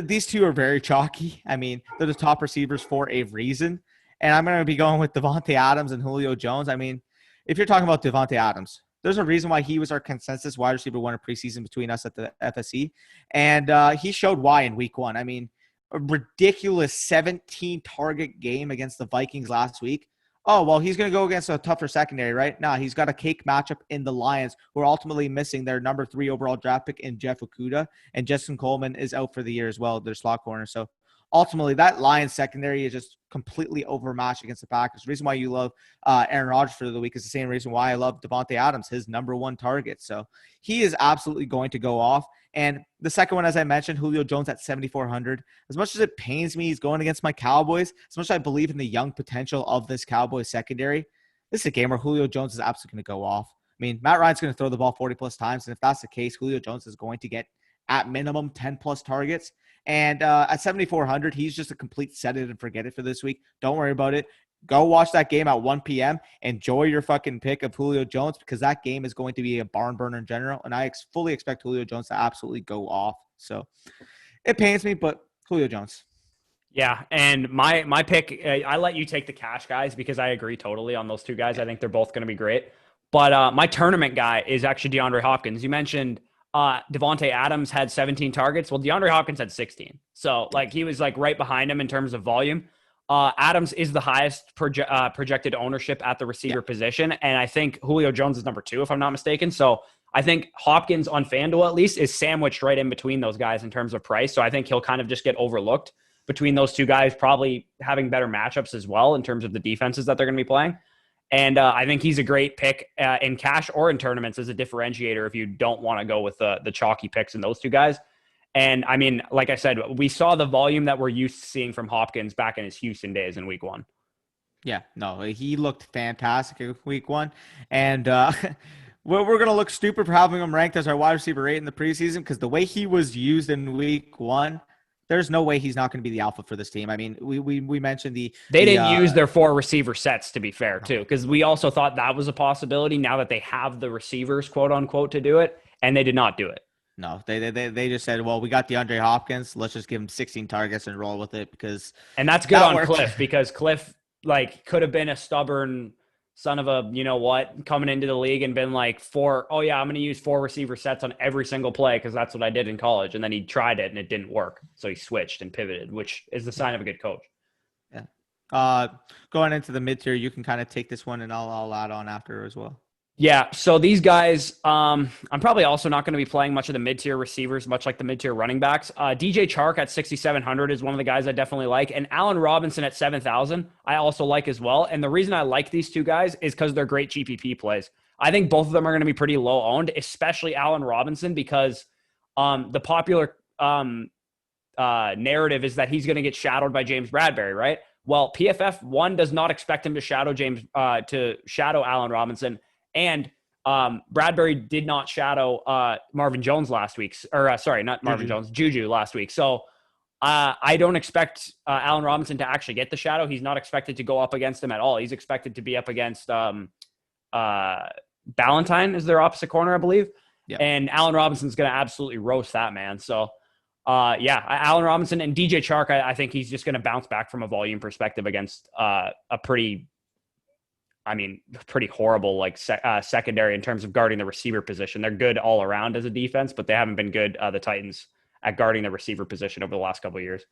these two are very chalky. I mean, they're the top receivers for a reason. And I'm going to be going with Devonte Adams and Julio Jones. I mean, if you're talking about Devonte Adams, there's a reason why he was our consensus wide receiver one in preseason between us at the FSE. And he showed why in week one. I mean, a ridiculous 17 target game against the Vikings last week. Oh, well, he's going to go against a tougher secondary, right? Nah, he's got a cake matchup in the Lions, who are ultimately missing their number 3 overall draft pick in Jeff Okudah, and Justin Coleman is out for the year as well, their slot corner. So ultimately, that Lions secondary is just completely overmatched against the Packers. The reason why you love Aaron Rodgers for the week is the same reason why I love Davonte Adams, his number one target. So he is absolutely going to go off. And the second one, as I mentioned, Julio Jones at 7,400. As much as it pains me he's going against my Cowboys, as much as I believe in the young potential of this Cowboys secondary, this is a game where Julio Jones is absolutely going to go off. I mean, Matt Ryan's going to throw the ball 40-plus times, and if that's the case, Julio Jones is going to get, at minimum, 10-plus targets. And at 7,400, he's just a complete set it and forget it for this week. Don't worry about it. go watch that game at 1 p.m. Enjoy your fucking pick of Julio Jones because that game is going to be a barn burner in general. And I fully expect Julio Jones to absolutely go off. So it pains me, but Julio Jones. Yeah, and my pick, I let you take the cash guys because I agree totally on those two guys. I think they're both going to be great. But my tournament guy is actually DeAndre Hopkins. You mentioned Devonte Adams had 17 targets. Well, DeAndre Hopkins had 16. So, like, he was, like, right behind him in terms of volume. Adams is the highest projected ownership at the receiver position, and I think Julio Jones is number 2, if I'm not mistaken. So, I think Hopkins on FanDuel, at least, is sandwiched right in between those guys in terms of price. So, I think he'll kind of just get overlooked between those two guys, probably having better matchups as well in terms of the defenses that they're going to be playing. And I think he's a great pick in cash or in tournaments as a differentiator if you don't want to go with the chalky picks in those two guys. And, I mean, like I said, we saw the volume that we're used to seeing from Hopkins back in his Houston days in week 1. Yeah, no, he looked fantastic in week 1. And we're going to look stupid for having him ranked as our wide receiver 8 in the preseason because the way he was used in week 1, there's no way he's not going to be the alpha for this team. I mean, we mentioned they didn't use their 4 receiver sets, to be fair, too, because we also thought that was a possibility now that they have the receivers, quote unquote, to do it, and they did not do it. No, they just said, well, we got DeAndre Hopkins. Let's just give him 16 targets and roll with it and that's good on Cliff because Cliff could have been a stubborn son of a, you know what, coming into the league and been like I'm going to use 4 receiver sets on every single play because that's what I did in college. And then he tried it and it didn't work. So he switched and pivoted, which is the sign of a good coach. Yeah. Going into the mid-tier, you can kind of take this one and I'll add on after as well. Yeah, so these guys, I'm probably also not going to be playing much of the mid-tier receivers, much like the mid-tier running backs. DJ Chark at 6,700 is one of the guys I definitely like. And Allen Robinson at 7,000, I also like as well. And the reason I like these two guys is because they're great GPP plays. I think both of them are going to be pretty low owned, especially Allen Robinson, because the popular narrative is that he's going to get shadowed by James Bradberry, right? Well, PFF 1 does not expect him to shadow Allen Robinson. And Bradberry did not shadow Marvin Jones last week. Juju last week. So I don't expect Allen Robinson to actually get the shadow. He's not expected to go up against him at all. He's expected to be up against Ballantyne is their opposite corner, I believe. Yeah. And Allen Robinson's going to absolutely roast that man. So, Allen Robinson and DJ Chark, I think he's just going to bounce back from a volume perspective against a pretty horrible secondary in terms of guarding the receiver position. They're good all around as a defense, but they haven't been good, the Titans, at guarding the receiver position over the last couple of years.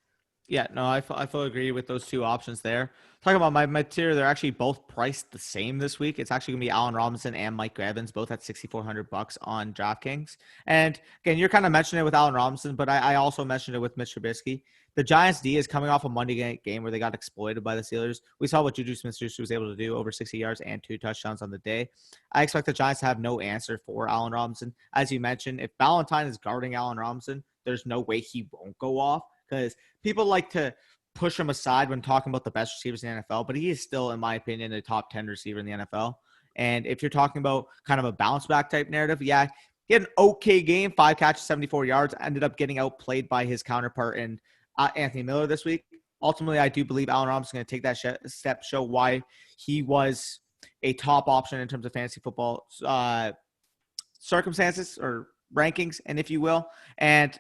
Yeah, no, I fully agree with those two options there. Talking about my tier, they're actually both priced the same this week. It's actually going to be Allen Robinson and Mike Evans, both at $6,400 on DraftKings. And again, you're kind of mentioning it with Allen Robinson, but I also mentioned it with Mitch Trubisky. The Giants D is coming off a Monday night game where they got exploited by the Steelers. We saw what Juju Smith-Schuster was able to do, over 60 yards and 2 touchdowns on the day. I expect the Giants to have no answer for Allen Robinson. As you mentioned, if Ballantyne is guarding Allen Robinson, there's no way he won't go off because people like to push him aside when talking about the best receivers in the NFL, but he is still, in my opinion, a top 10 receiver in the NFL. And if you're talking about kind of a bounce back type narrative, yeah, he had an okay game, 5 catches, 74 yards, ended up getting outplayed by his counterpart in Anthony Miller this week. Ultimately, I do believe Allen Robinson is going to take that step, show why he was a top option in terms of fantasy football circumstances or rankings, and if you will. And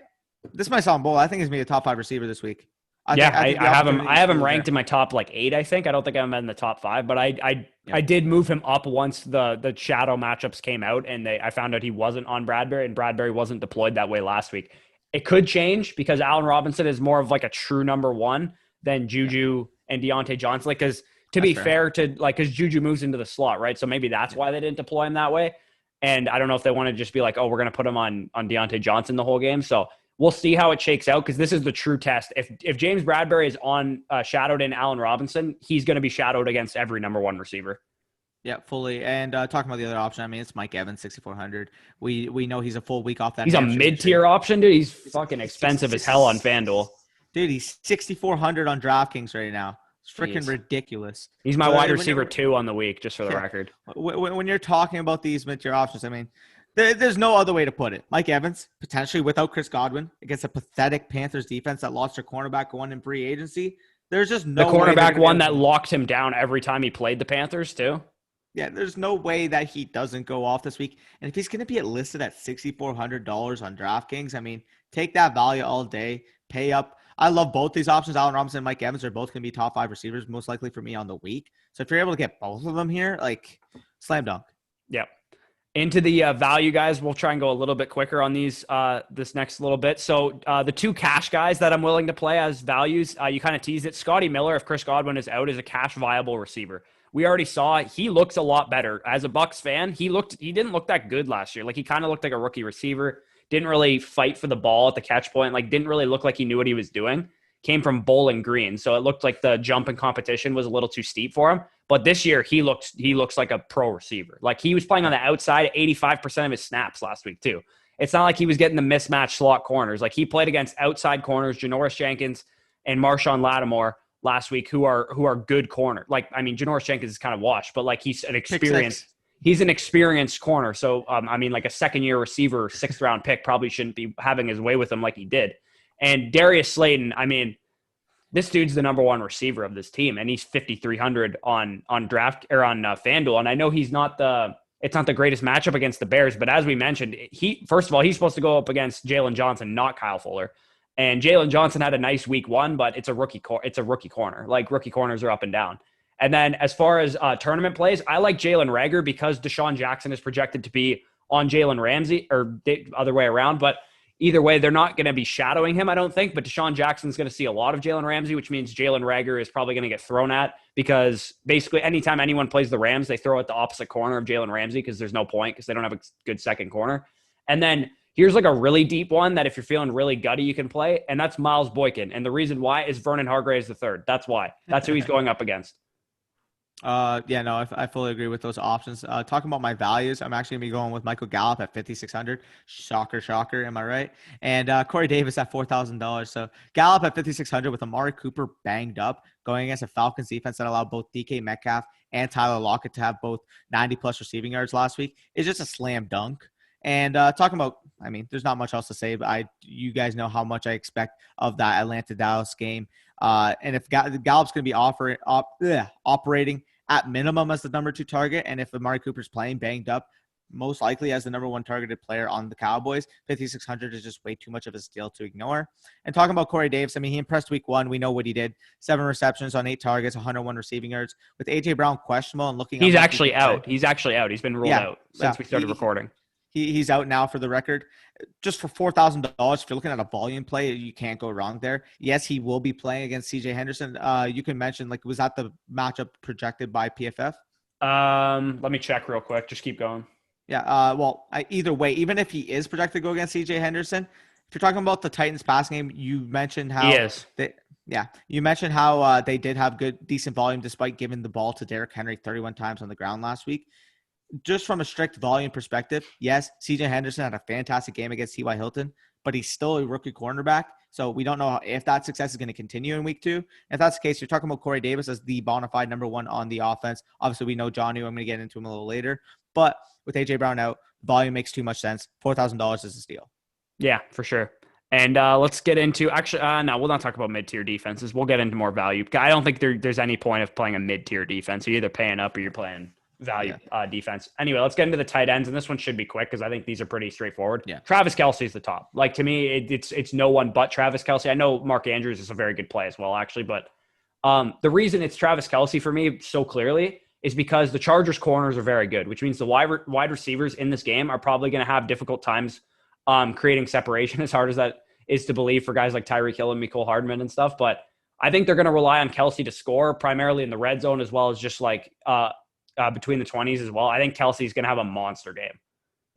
this might sound bold. I think he's going to be a top 5 receiver this week. I have him ranked in my top 8, I think. I don't think I'm in the top 5, but I did move him up once the shadow matchups came out, and I found out he wasn't on Bradberry, and Bradberry wasn't deployed that way last week. It could change because Allen Robinson is more of a true number 1 than Juju and Deontay Johnson. Because to be fair to because Juju moves into the slot, right? So maybe that's why they didn't deploy him that way. And I don't know if they want to just be we're going to put him on Deontay Johnson the whole game. So we'll see how it shakes out because this is the true test. If James Bradberry is on shadowed in Allen Robinson, he's going to be shadowed against every number 1 receiver. Yeah, fully. And talking about the other option, I mean, it's Mike Evans, 6,400. We know he's a full week off that. He's a mid-tier option, dude. He's fucking expensive as hell on FanDuel. Dude, he's 6,400 on DraftKings right now. It's freaking ridiculous. He's my wide receiver 2 on the week, just for the record. When you're talking about these mid-tier options, I mean, there's no other way to put it. Mike Evans, potentially without Chris Godwin, against a pathetic Panthers defense that lost their cornerback going in free agency. There's just The no way cornerback one that locked him down every time he played the Panthers too. Yeah, there's no way that he doesn't go off this week. And if he's going to be listed at $6,400 on DraftKings, I mean, take that value all day, pay up. I love both these options. Allen Robinson and Mike Evans are both going to be top 5 receivers, most likely for me on the week. So if you're able to get both of them here, like, slam dunk. Yep. Into the value guys, we'll try and go a little bit quicker on these this next little bit. So the 2 cash guys that I'm willing to play as values, you kind of teased it. Scotty Miller, if Chris Godwin is out, is a cash viable receiver. We already saw he looks a lot better. As a Bucs fan, he didn't look that good last year. Like, he kind of looked like a rookie receiver. Didn't really fight for the ball at the catch point. Like, didn't really look like he knew what he was doing. Came from Bowling Green, so it looked like the jump in competition was a little too steep for him. But this year, he looks like a pro receiver. Like, he was playing on the outside 85% of his snaps last week too. It's not like he was getting the mismatched slot corners. Like, he played against outside corners, Janoris Jenkins and Marshawn Lattimore last week, who are good corner. Like, I mean, Janoris Jenkins is kind of washed, but like, he's an experienced corner. So, I mean, like a second-year receiver, 6th-round pick probably shouldn't be having his way with him like he did. And Darius Slayton, I mean, this dude's the number 1 receiver of this team, and he's 5,300 on draft or on FanDuel. And I know it's not the greatest matchup against the Bears, but as we mentioned, first of all, he's supposed to go up against Jalen Johnson, not Kyle Fuller. And Jalen Johnson had a nice week 1, but it's a rookie corner. Like, rookie corners are up and down. And then as far as tournament plays, I like Jalen Reagor because Deshaun Jackson is projected to be on Jalen Ramsey, or the other way around. But either way, they're not going to be shadowing him, I don't think. But Deshaun Jackson's going to see a lot of Jalen Ramsey, which means Jalen Reagor is probably going to get thrown at, because basically anytime anyone plays the Rams, they throw at the opposite corner of Jalen Ramsey because there's no point, because they don't have a good second corner. And then here's like a really deep one that if you're feeling really gutty, you can play, and that's Miles Boykin. And the reason why is Vernon Hargreaves III. That's why. That's who he's going up against. I fully agree with those options. Talking about my values, I'm actually going to be going with Michael Gallup at 5,600. Shocker. Am I right? And Corey Davis at $4,000. So Gallup at 5,600 with Amari Cooper banged up, going against a Falcons defense that allowed both DK Metcalf and Tyler Lockett to have both 90-plus receiving yards last week is just a slam dunk. And talking about, I mean, there's not much else to say, but you guys know how much I expect of that Atlanta-Dallas game. And if Gallup's going to be operating at minimum as the number 2 target, and if Amari Cooper's playing banged up, most likely as the number 1 targeted player on the Cowboys, 5,600 is just way too much of a steal to ignore. And talking about Corey Davis, I mean, he impressed week 1. We know what he did. 7 receptions on 8 targets, 101 receiving yards. With A.J. Brown questionable and looking... He's actually out. He's actually He's been ruled out since we started recording. He's out now for the record. Just for $4,000, if you're looking at a volume play, you can't go wrong there. Yes, he will be playing against C.J. Henderson. You can mention, like, was that the matchup projected by PFF? Let me check real quick. Just keep going. Yeah. Either way, even if he is projected to go against C.J. Henderson, if you're talking about the Titans passing game, you mentioned how he is. You mentioned how they did have decent volume despite giving the ball to Derrick Henry 31 times on the ground last week. Just from a strict volume perspective, yes, C.J. Henderson had a fantastic game against T.Y. Hilton, but he's still a rookie cornerback. So we don't know if that success is going to continue in week 2. If that's the case, you're talking about Corey Davis as the bona fide number 1 on the offense. Obviously, we know Johnny. I'm going to get into him a little later. But with A.J. Brown out, volume makes too much sense. $4,000 is a steal. Yeah, for sure. And let's get into no, we'll not talk about mid-tier defenses. We'll get into more value. I don't think there's any point of playing a mid-tier defense. You're either paying up or you're playing value defense. Anyway, let's get into the tight ends, and this one should be quick because I think these are pretty straightforward. Yeah. Travis Kelce is the top. Like, to me, it's no one but Travis Kelce. I know Mark Andrews is a very good play as well, actually, but the reason it's Travis Kelce for me so clearly is because the Chargers corners are very good, which means the wide receivers in this game are probably going to have difficult times creating separation, as hard as that is to believe for guys like Tyreek Hill and Mecole Hardman and stuff. But I think they're going to rely on Kelce to score primarily in the red zone, as well as just like between the 20s as well. I think Kelsey's going to have a monster game.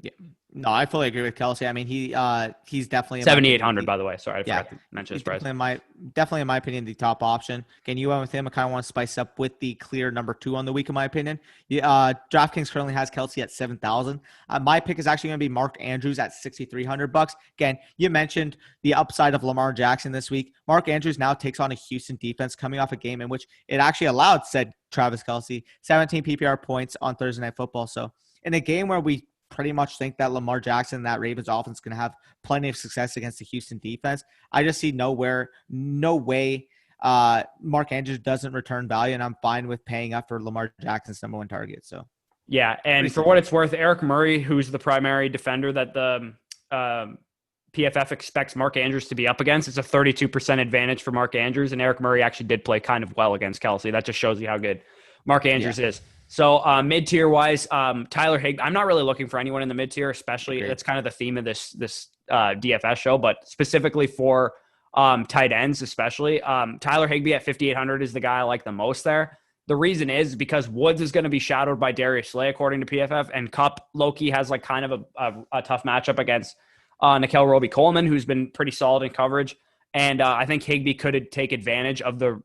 Yeah. No, I fully agree with Kelce. I mean, he's definitely 7,800, by the way. Sorry, I forgot to mention his price. Definitely, in my opinion, the top option. Again, you went with him. I kind of want to spice up with the clear number 2 on the week, in my opinion. DraftKings currently has Kelce at 7,000. My pick is actually going to be Mark Andrews at $6,300. Again, you mentioned the upside of Lamar Jackson this week. Mark Andrews now takes on a Houston defense coming off a game in which it actually allowed said Travis Kelce 17 PPR points on Thursday Night Football. So in a game where we pretty much think that Lamar Jackson and that Ravens offense is going to have plenty of success against the Houston defense, I just see no way Mark Andrews doesn't return value, and I'm fine with paying up for Lamar Jackson's number one target. So yeah, and for what it's worth, Eric Murray, who's the primary defender that the PFF expects Mark Andrews to be up against, it's a 32% advantage for Mark Andrews, and Eric Murray actually did play kind of well against Kelsey. That just shows you how good Mark Andrews is. So mid-tier wise, Tyler Higbee, I'm not really looking for anyone in the mid-tier, especially that's kind of the theme of this DFS show, but specifically for tight ends, especially Tyler Higbee at 5,800 is the guy I like the most there. The reason is because Woods is going to be shadowed by Darius Slay, according to PFF, and Kupp low-key has like kind of a tough matchup against Nickel Roby-Coleman, who's been pretty solid in coverage. And I think Higbee could take advantage of the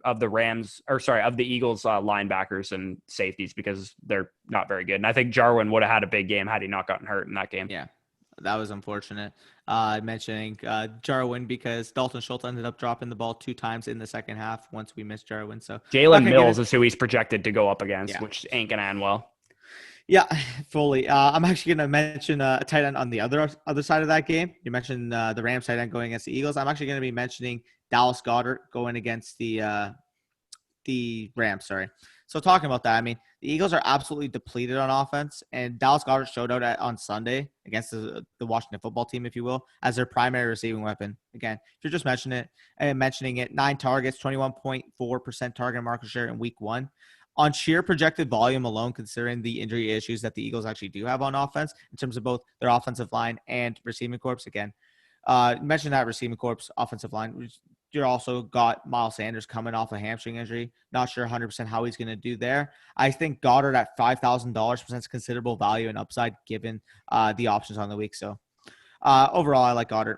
Eagles linebackers and safeties because they're not very good. And I think Jarwin would have had a big game had he not gotten hurt in that game. Yeah, that was unfortunate. Mentioning Jarwin because Dalton Schultz ended up dropping the ball 2 times in the second half once we missed Jarwin. So Jalen Mills is who he's projected to go up against, which ain't going to end well. Yeah, fully. I'm actually going to mention a tight end on the other side of that game. You mentioned the Rams tight end going against the Eagles. I'm actually going to be mentioning Dallas Goddard going against the Rams. Sorry. So talking about that, I mean, the Eagles are absolutely depleted on offense, and Dallas Goddard showed out on Sunday against the Washington football team, if you will, as their primary receiving weapon. Again, if you're just mentioning it, 9 targets, 21.4% target market share in week 1. On sheer projected volume alone, considering the injury issues that the Eagles actually do have on offense in terms of both their offensive line and receiving corps, again, mention that receiving corps offensive line. You also got Miles Sanders coming off a hamstring injury. Not sure 100% how he's going to do there. I think Goddard at $5,000 presents considerable value and upside given the options on the week. So overall, I like Goddard.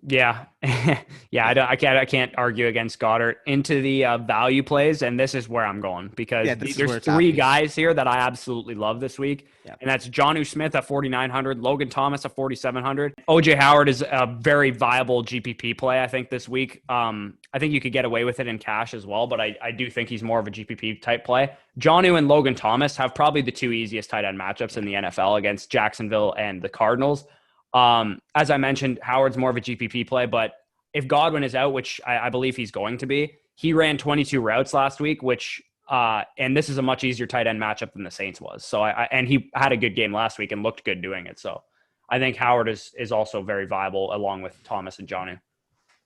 Yeah. I can't argue against Goddard into the value plays. And this is where I'm going because there's 3 guys here that I absolutely love this week. Yep. And that's Jonnu Smith at 4,900, Logan Thomas at 4,700. OJ Howard is a very viable GPP play, I think, this week. I think you could get away with it in cash as well, but I do think he's more of a GPP type play. Jonnu and Logan Thomas have probably the 2 easiest tight end matchups in the NFL against Jacksonville and the Cardinals. As I mentioned, Howard's more of a GPP play, but if Godwin is out, which I believe he's going to be, he ran 22 routes last week, which, and this is a much easier tight end matchup than the Saints was. So and he had a good game last week and looked good doing it. So I think Howard is also very viable along with Thomas and Jonnu.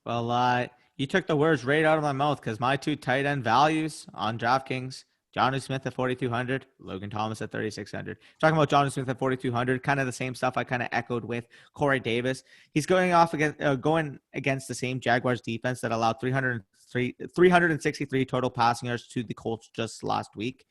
Well, you took the words right out of my mouth because my 2 tight end values on DraftKings, Jonnu Smith at 4,200, Logan Thomas at 3,600. Talking about Jonnu Smith at 4,200, kind of the same stuff I kind of echoed with Corey Davis. He's going against the same Jaguars defense that allowed 363 total passing yards to the Colts just last week.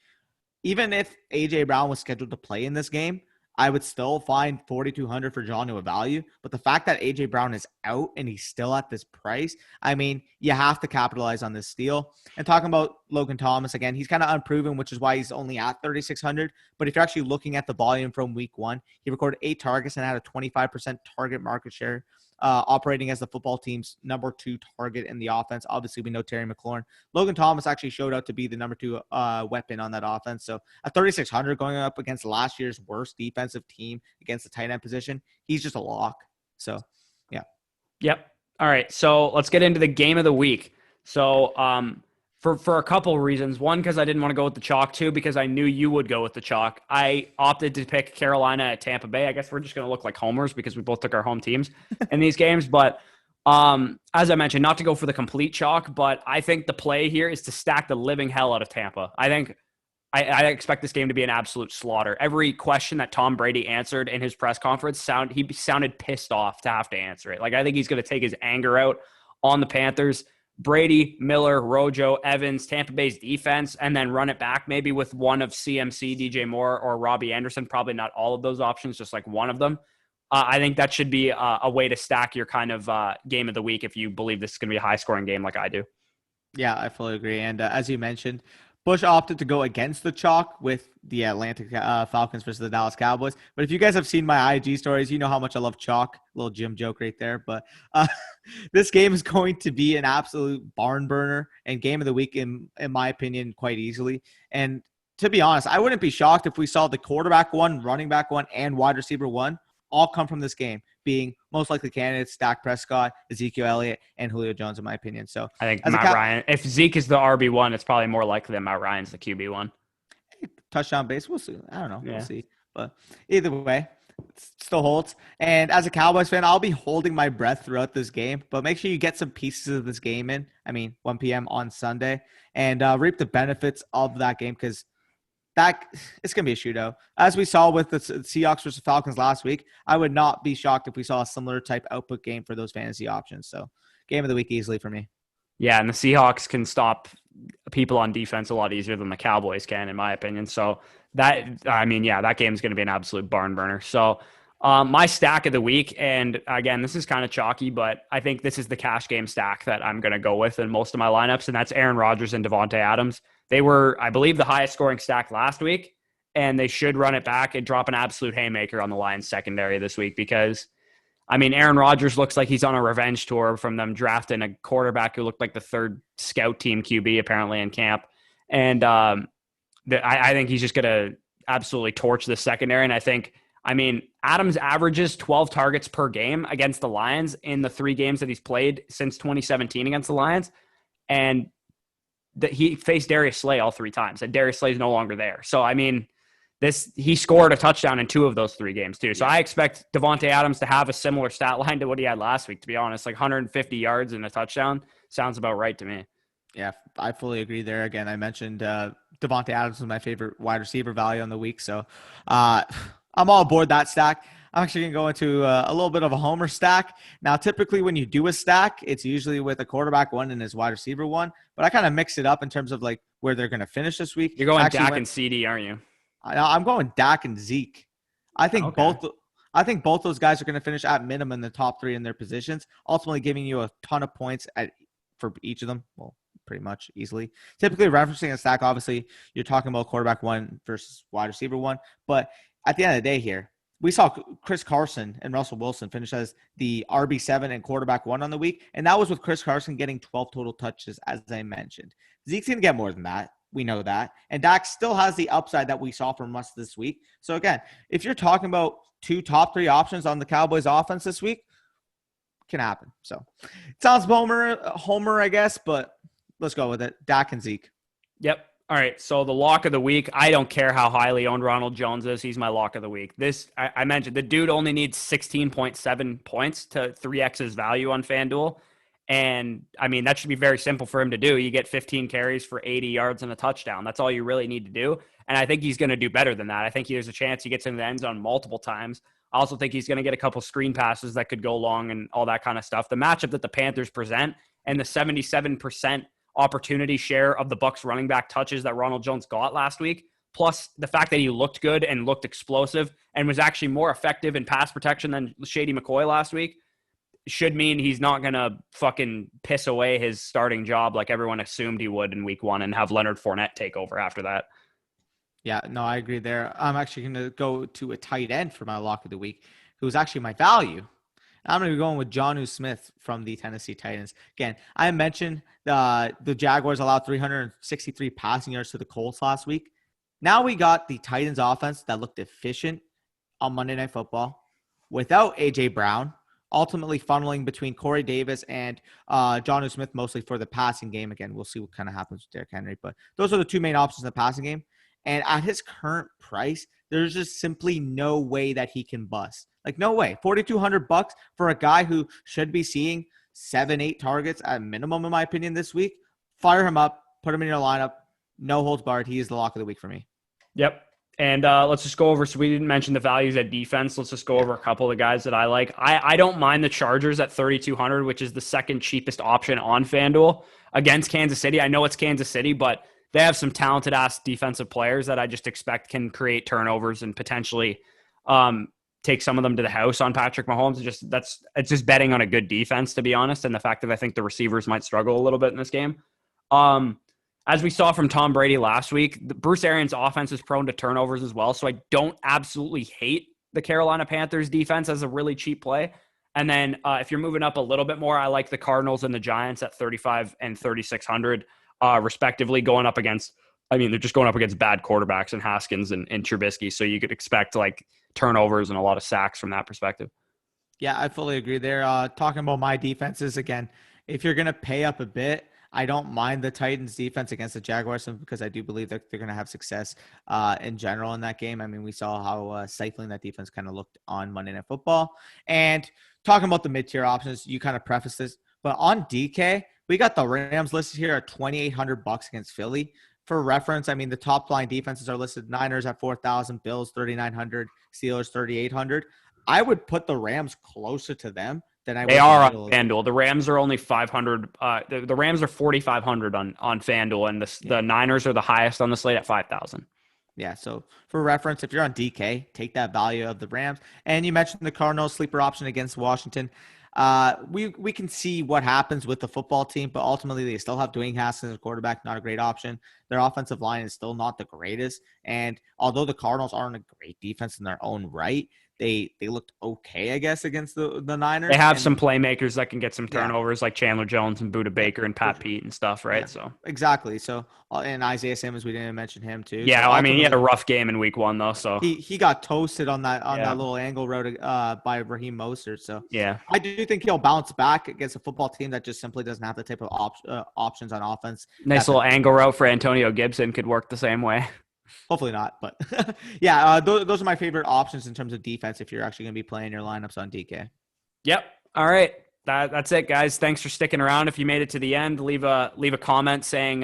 Even if A.J. Brown was scheduled to play in this game, I would still find 4,200 for Jonnu a value. But the fact that A.J. Brown is out and he's still at this price, I mean, you have to capitalize on this steal. And talking about Logan Thomas, again, he's kind of unproven, which is why he's only at 3,600. But if you're actually looking at the volume from week 1, he recorded 8 targets and had a 25% target market share, operating as the football team's number 2 target in the offense. Obviously, we know Terry McLaurin. Logan Thomas actually showed out to be the number 2 weapon on that offense. So at 3,600 going up against last year's worst defensive team against the tight end position, he's just a lock. So, yeah. Yep. All right. So let's get into the game of the week. So for a couple of reasons. One, because I didn't want to go with the chalk. 2, because I knew you would go with the chalk. I opted to pick Carolina at Tampa Bay. I guess we're just going to look like homers because we both took our home teams in these games. But as I mentioned, not to go for the complete chalk, but I think the play here is to stack the living hell out of Tampa. I think I expect this game to be an absolute slaughter. Every question that Tom Brady answered in his press conference, he sounded pissed off to have to answer it. Like, I think he's going to take his anger out on the Panthers. Brady, Miller, Rojo, Evans, Tampa Bay's defense, and then run it back maybe with one of CMC, DJ Moore, or Robbie Anderson. Probably not all of those options, just like one of them. I think that should be a way to stack your kind of game of the week if you believe this is going to be a high-scoring game like I do. Yeah, I fully agree. And as you mentioned, Bush opted to go against the chalk with the Atlanta Falcons versus the Dallas Cowboys. But if you guys have seen my IG stories, you know how much I love chalk. Little Jim joke right there. But this game is going to be an absolute barn burner and game of the week, in my opinion, quite easily. And to be honest, I wouldn't be shocked if we saw the quarterback 1, running back 1, and wide receiver 1 all come from this game, being most likely candidates Dak Prescott, Ezekiel Elliott, and Julio Jones, in my opinion. So I think Matt Ryan, if Zeke is the RB1, it's probably more likely that Matt Ryan's the QB1. Touchdown base, we'll see. I don't know. Yeah. We'll see. But either way, it still holds. And as a Cowboys fan, I'll be holding my breath throughout this game. But make sure you get some pieces of this game in. 1 p.m. on Sunday. And reap the benefits of that game, because it's going to be a shootout. As we saw with the Seahawks versus Falcons last week, I would not be shocked if we saw a similar type output game for those fantasy options. So game of the week easily for me. Yeah, and the Seahawks can stop people on defense a lot easier than the Cowboys can, in my opinion. So that game is going to be an absolute barn burner. So my stack of the week, and again, this is kind of chalky, but I think this is the cash game stack that I'm going to go with in most of my lineups, and that's Aaron Rodgers and Devonte Adams. They were, I believe, the highest scoring stack last week, and they should run it back and drop an absolute haymaker on the Lions secondary this week because, Aaron Rodgers looks like he's on a revenge tour from them drafting a quarterback who looked like the third scout team QB apparently in camp. And I think he's just going to absolutely torch the secondary. And I think, Adams averages 12 targets per game against the Lions in the 3 games that he's played since 2017 against the Lions. And he faced Darius Slay all 3 times, and Darius Slay is no longer there. So, he scored a touchdown in 2 of those 3 games too. So I expect Davonte Adams to have a similar stat line to what he had last week, to be honest. Like 150 yards and a touchdown sounds about right to me. Yeah, I fully agree there. Again, I mentioned Davonte Adams was my favorite wide receiver value on the week. So I'm all aboard that stack. I'm actually going to go into a little bit of a homer stack. Now, typically when you do a stack, it's usually with a quarterback one and his wide receiver one. But I kind of mix it up in terms of like where they're going to finish this week. You're going Dak and CD, aren't you? I'm going Dak and Zeke. I think both those guys are going to finish at minimum in the top 3 in their positions, ultimately giving you a ton of points for each of them. Well, pretty much easily. Typically referencing a stack, obviously, you're talking about quarterback one versus wide receiver one. But at the end of the day here, we saw Chris Carson and Russell Wilson finish as the RB7 and quarterback one on the week. And that was with Chris Carson getting 12 total touches, as I mentioned. Zeke's going to get more than that. We know that. And Dak still has the upside that we saw from us this week. So, again, if you're talking about 2 top 3 options on the Cowboys offense this week, it can happen. So, it sounds homer, I guess, but let's go with it. Dak and Zeke. Yep. All right. So, the lock of the week, I don't care how highly owned Ronald Jones is. He's my lock of the week. I mentioned the dude only needs 16.7 points to 3x his value on FanDuel. And, that should be very simple for him to do. You get 15 carries for 80 yards and a touchdown. That's all you really need to do. And I think he's going to do better than that. I think there's a chance he gets into the end zone multiple times. I also think he's going to get a couple screen passes that could go long and all that kind of stuff. The matchup that the Panthers present and the 77% opportunity share of the Bucs running back touches that Ronald Jones got last week, plus the fact that he looked good and looked explosive and was actually more effective in pass protection than Shady McCoy last week, should mean he's not going to fucking piss away his starting job like everyone assumed he would in week 1 and have Leonard Fournette take over after that. Yeah, no, I agree there. I'm actually going to go to a tight end for my lock of the week, who's actually my value. I'm going to be going with Jonnu Smith from the Tennessee Titans. Again, I mentioned the Jaguars allowed 363 passing yards to the Colts last week. Now we got the Titans offense that looked efficient on Monday Night Football without A.J. Brown, ultimately funneling between Corey Davis and Jonnu Smith mostly for the passing game. Again, we'll see what kind of happens with Derrick Henry. But those are the 2 main options in the passing game. And at his current price, there's just simply no way that he can bust. Like, no way. $4,200 for a guy who should be seeing 7-8 targets at minimum, in my opinion, this week. Fire him up. Put him in your lineup. No holds barred. He is the lock of the week for me. Yep. And let's just go over, so we didn't mention the values at defense. Let's just go over a couple of the guys that I like. I don't mind the Chargers at 3,200, which is the second cheapest option on FanDuel against Kansas City. I know it's Kansas City, but they have some talented-ass defensive players that I just expect can create turnovers and potentially take some of them to the house on Patrick Mahomes. It's just betting on a good defense, to be honest, and the fact that I think the receivers might struggle a little bit in this game. As we saw from Tom Brady last week, Bruce Arians' offense is prone to turnovers as well, so I don't absolutely hate the Carolina Panthers defense as a really cheap play. And then if you're moving up a little bit more, I like the Cardinals and the Giants at 3,500 and 3,600, respectively, going up against, they're just going up against bad quarterbacks and Haskins and Trubisky, so you could expect like turnovers and a lot of sacks from that perspective. Yeah, I fully agree there. Talking about my defenses again, if you're going to pay up a bit, I don't mind the Titans defense against the Jaguars because I do believe that they're going to have success in general in that game. I mean, we saw how stifling that defense kind of looked on Monday Night Football. And talking about the mid-tier options, you kind of preface this, but on DK, we got the Rams listed here at $2,800 against Philly. For reference, I mean, the top line defenses are listed: Niners at 4,000, Bills 3,900, Steelers 3,800. I would put the Rams closer to them than I would. They are on FanDuel. The Rams are only 500. The Rams are 4,500 on FanDuel, and the Niners are the highest on the slate at 5,000. Yeah, so for reference, if you're on DK, take that value of the Rams. And you mentioned the Cardinals sleeper option against Washington. We can see what happens with the football team, but ultimately they still have Dwayne Haskins as a quarterback, not a great option. Their offensive line is still not the greatest. And although the Cardinals aren't a great defense in their own right, they looked okay, I guess, against the Niners. They have some playmakers that can get some turnovers, like Chandler Jones and Budda Baker and Pat Pete and stuff, right? Yeah, so exactly. So and Isaiah Simmons, we didn't mention him too. Yeah, so I mean, he had a rough game in week 1 though. So he got toasted on that little angle road by Raheem Moser. So yeah, I do think he'll bounce back against a football team that just simply doesn't have the type of options on offense. Nice little angle route for Antonio Gibson could work the same way. Hopefully not, but yeah, those are my favorite options in terms of defense if you're actually going to be playing your lineups on DK. Yep. All right. That's it, guys. Thanks for sticking around. If you made it to the end, leave a comment saying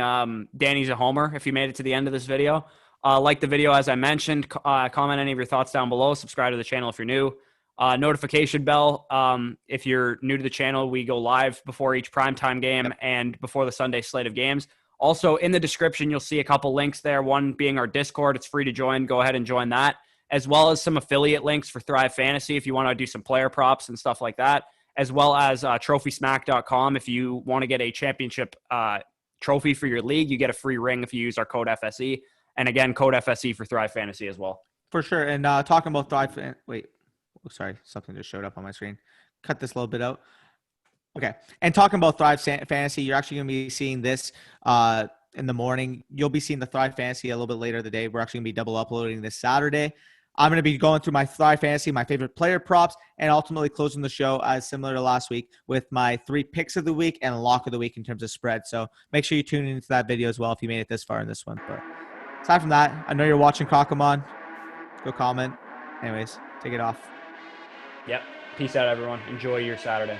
Danny's a homer if you made it to the end of this video. Like the video, as I mentioned. Comment any of your thoughts down below. Subscribe to the channel if you're new. Notification bell. If you're new to the channel, we go live before each primetime game and before the Sunday slate of games. Also, in the description, you'll see a couple links there, one being our Discord. It's free to join. Go ahead and join that, as well as some affiliate links for Thrive Fantasy if you want to do some player props and stuff like that, as well as TrophySmack.com. If you want to get a championship trophy for your league, you get a free ring if you use our code FSE. And again, code FSE for Thrive Fantasy as well. For sure. And talking about Thrive sorry, something just showed up on my screen. Cut this a little bit out. Okay. And talking about Thrive Fantasy, you're actually going to be seeing this in the morning. You'll be seeing the Thrive Fantasy a little bit later in the day. We're actually going to be double uploading this Saturday. I'm going to be going through my Thrive Fantasy, my favorite player props, and ultimately closing the show as similar to last week with my 3 picks of the week and lock of the week in terms of spread. So make sure you tune into that video as well if you made it this far in this one. But aside from that, I know you're watching Kakamon. Go comment. Anyways, take it off. Yep. Peace out, everyone. Enjoy your Saturday.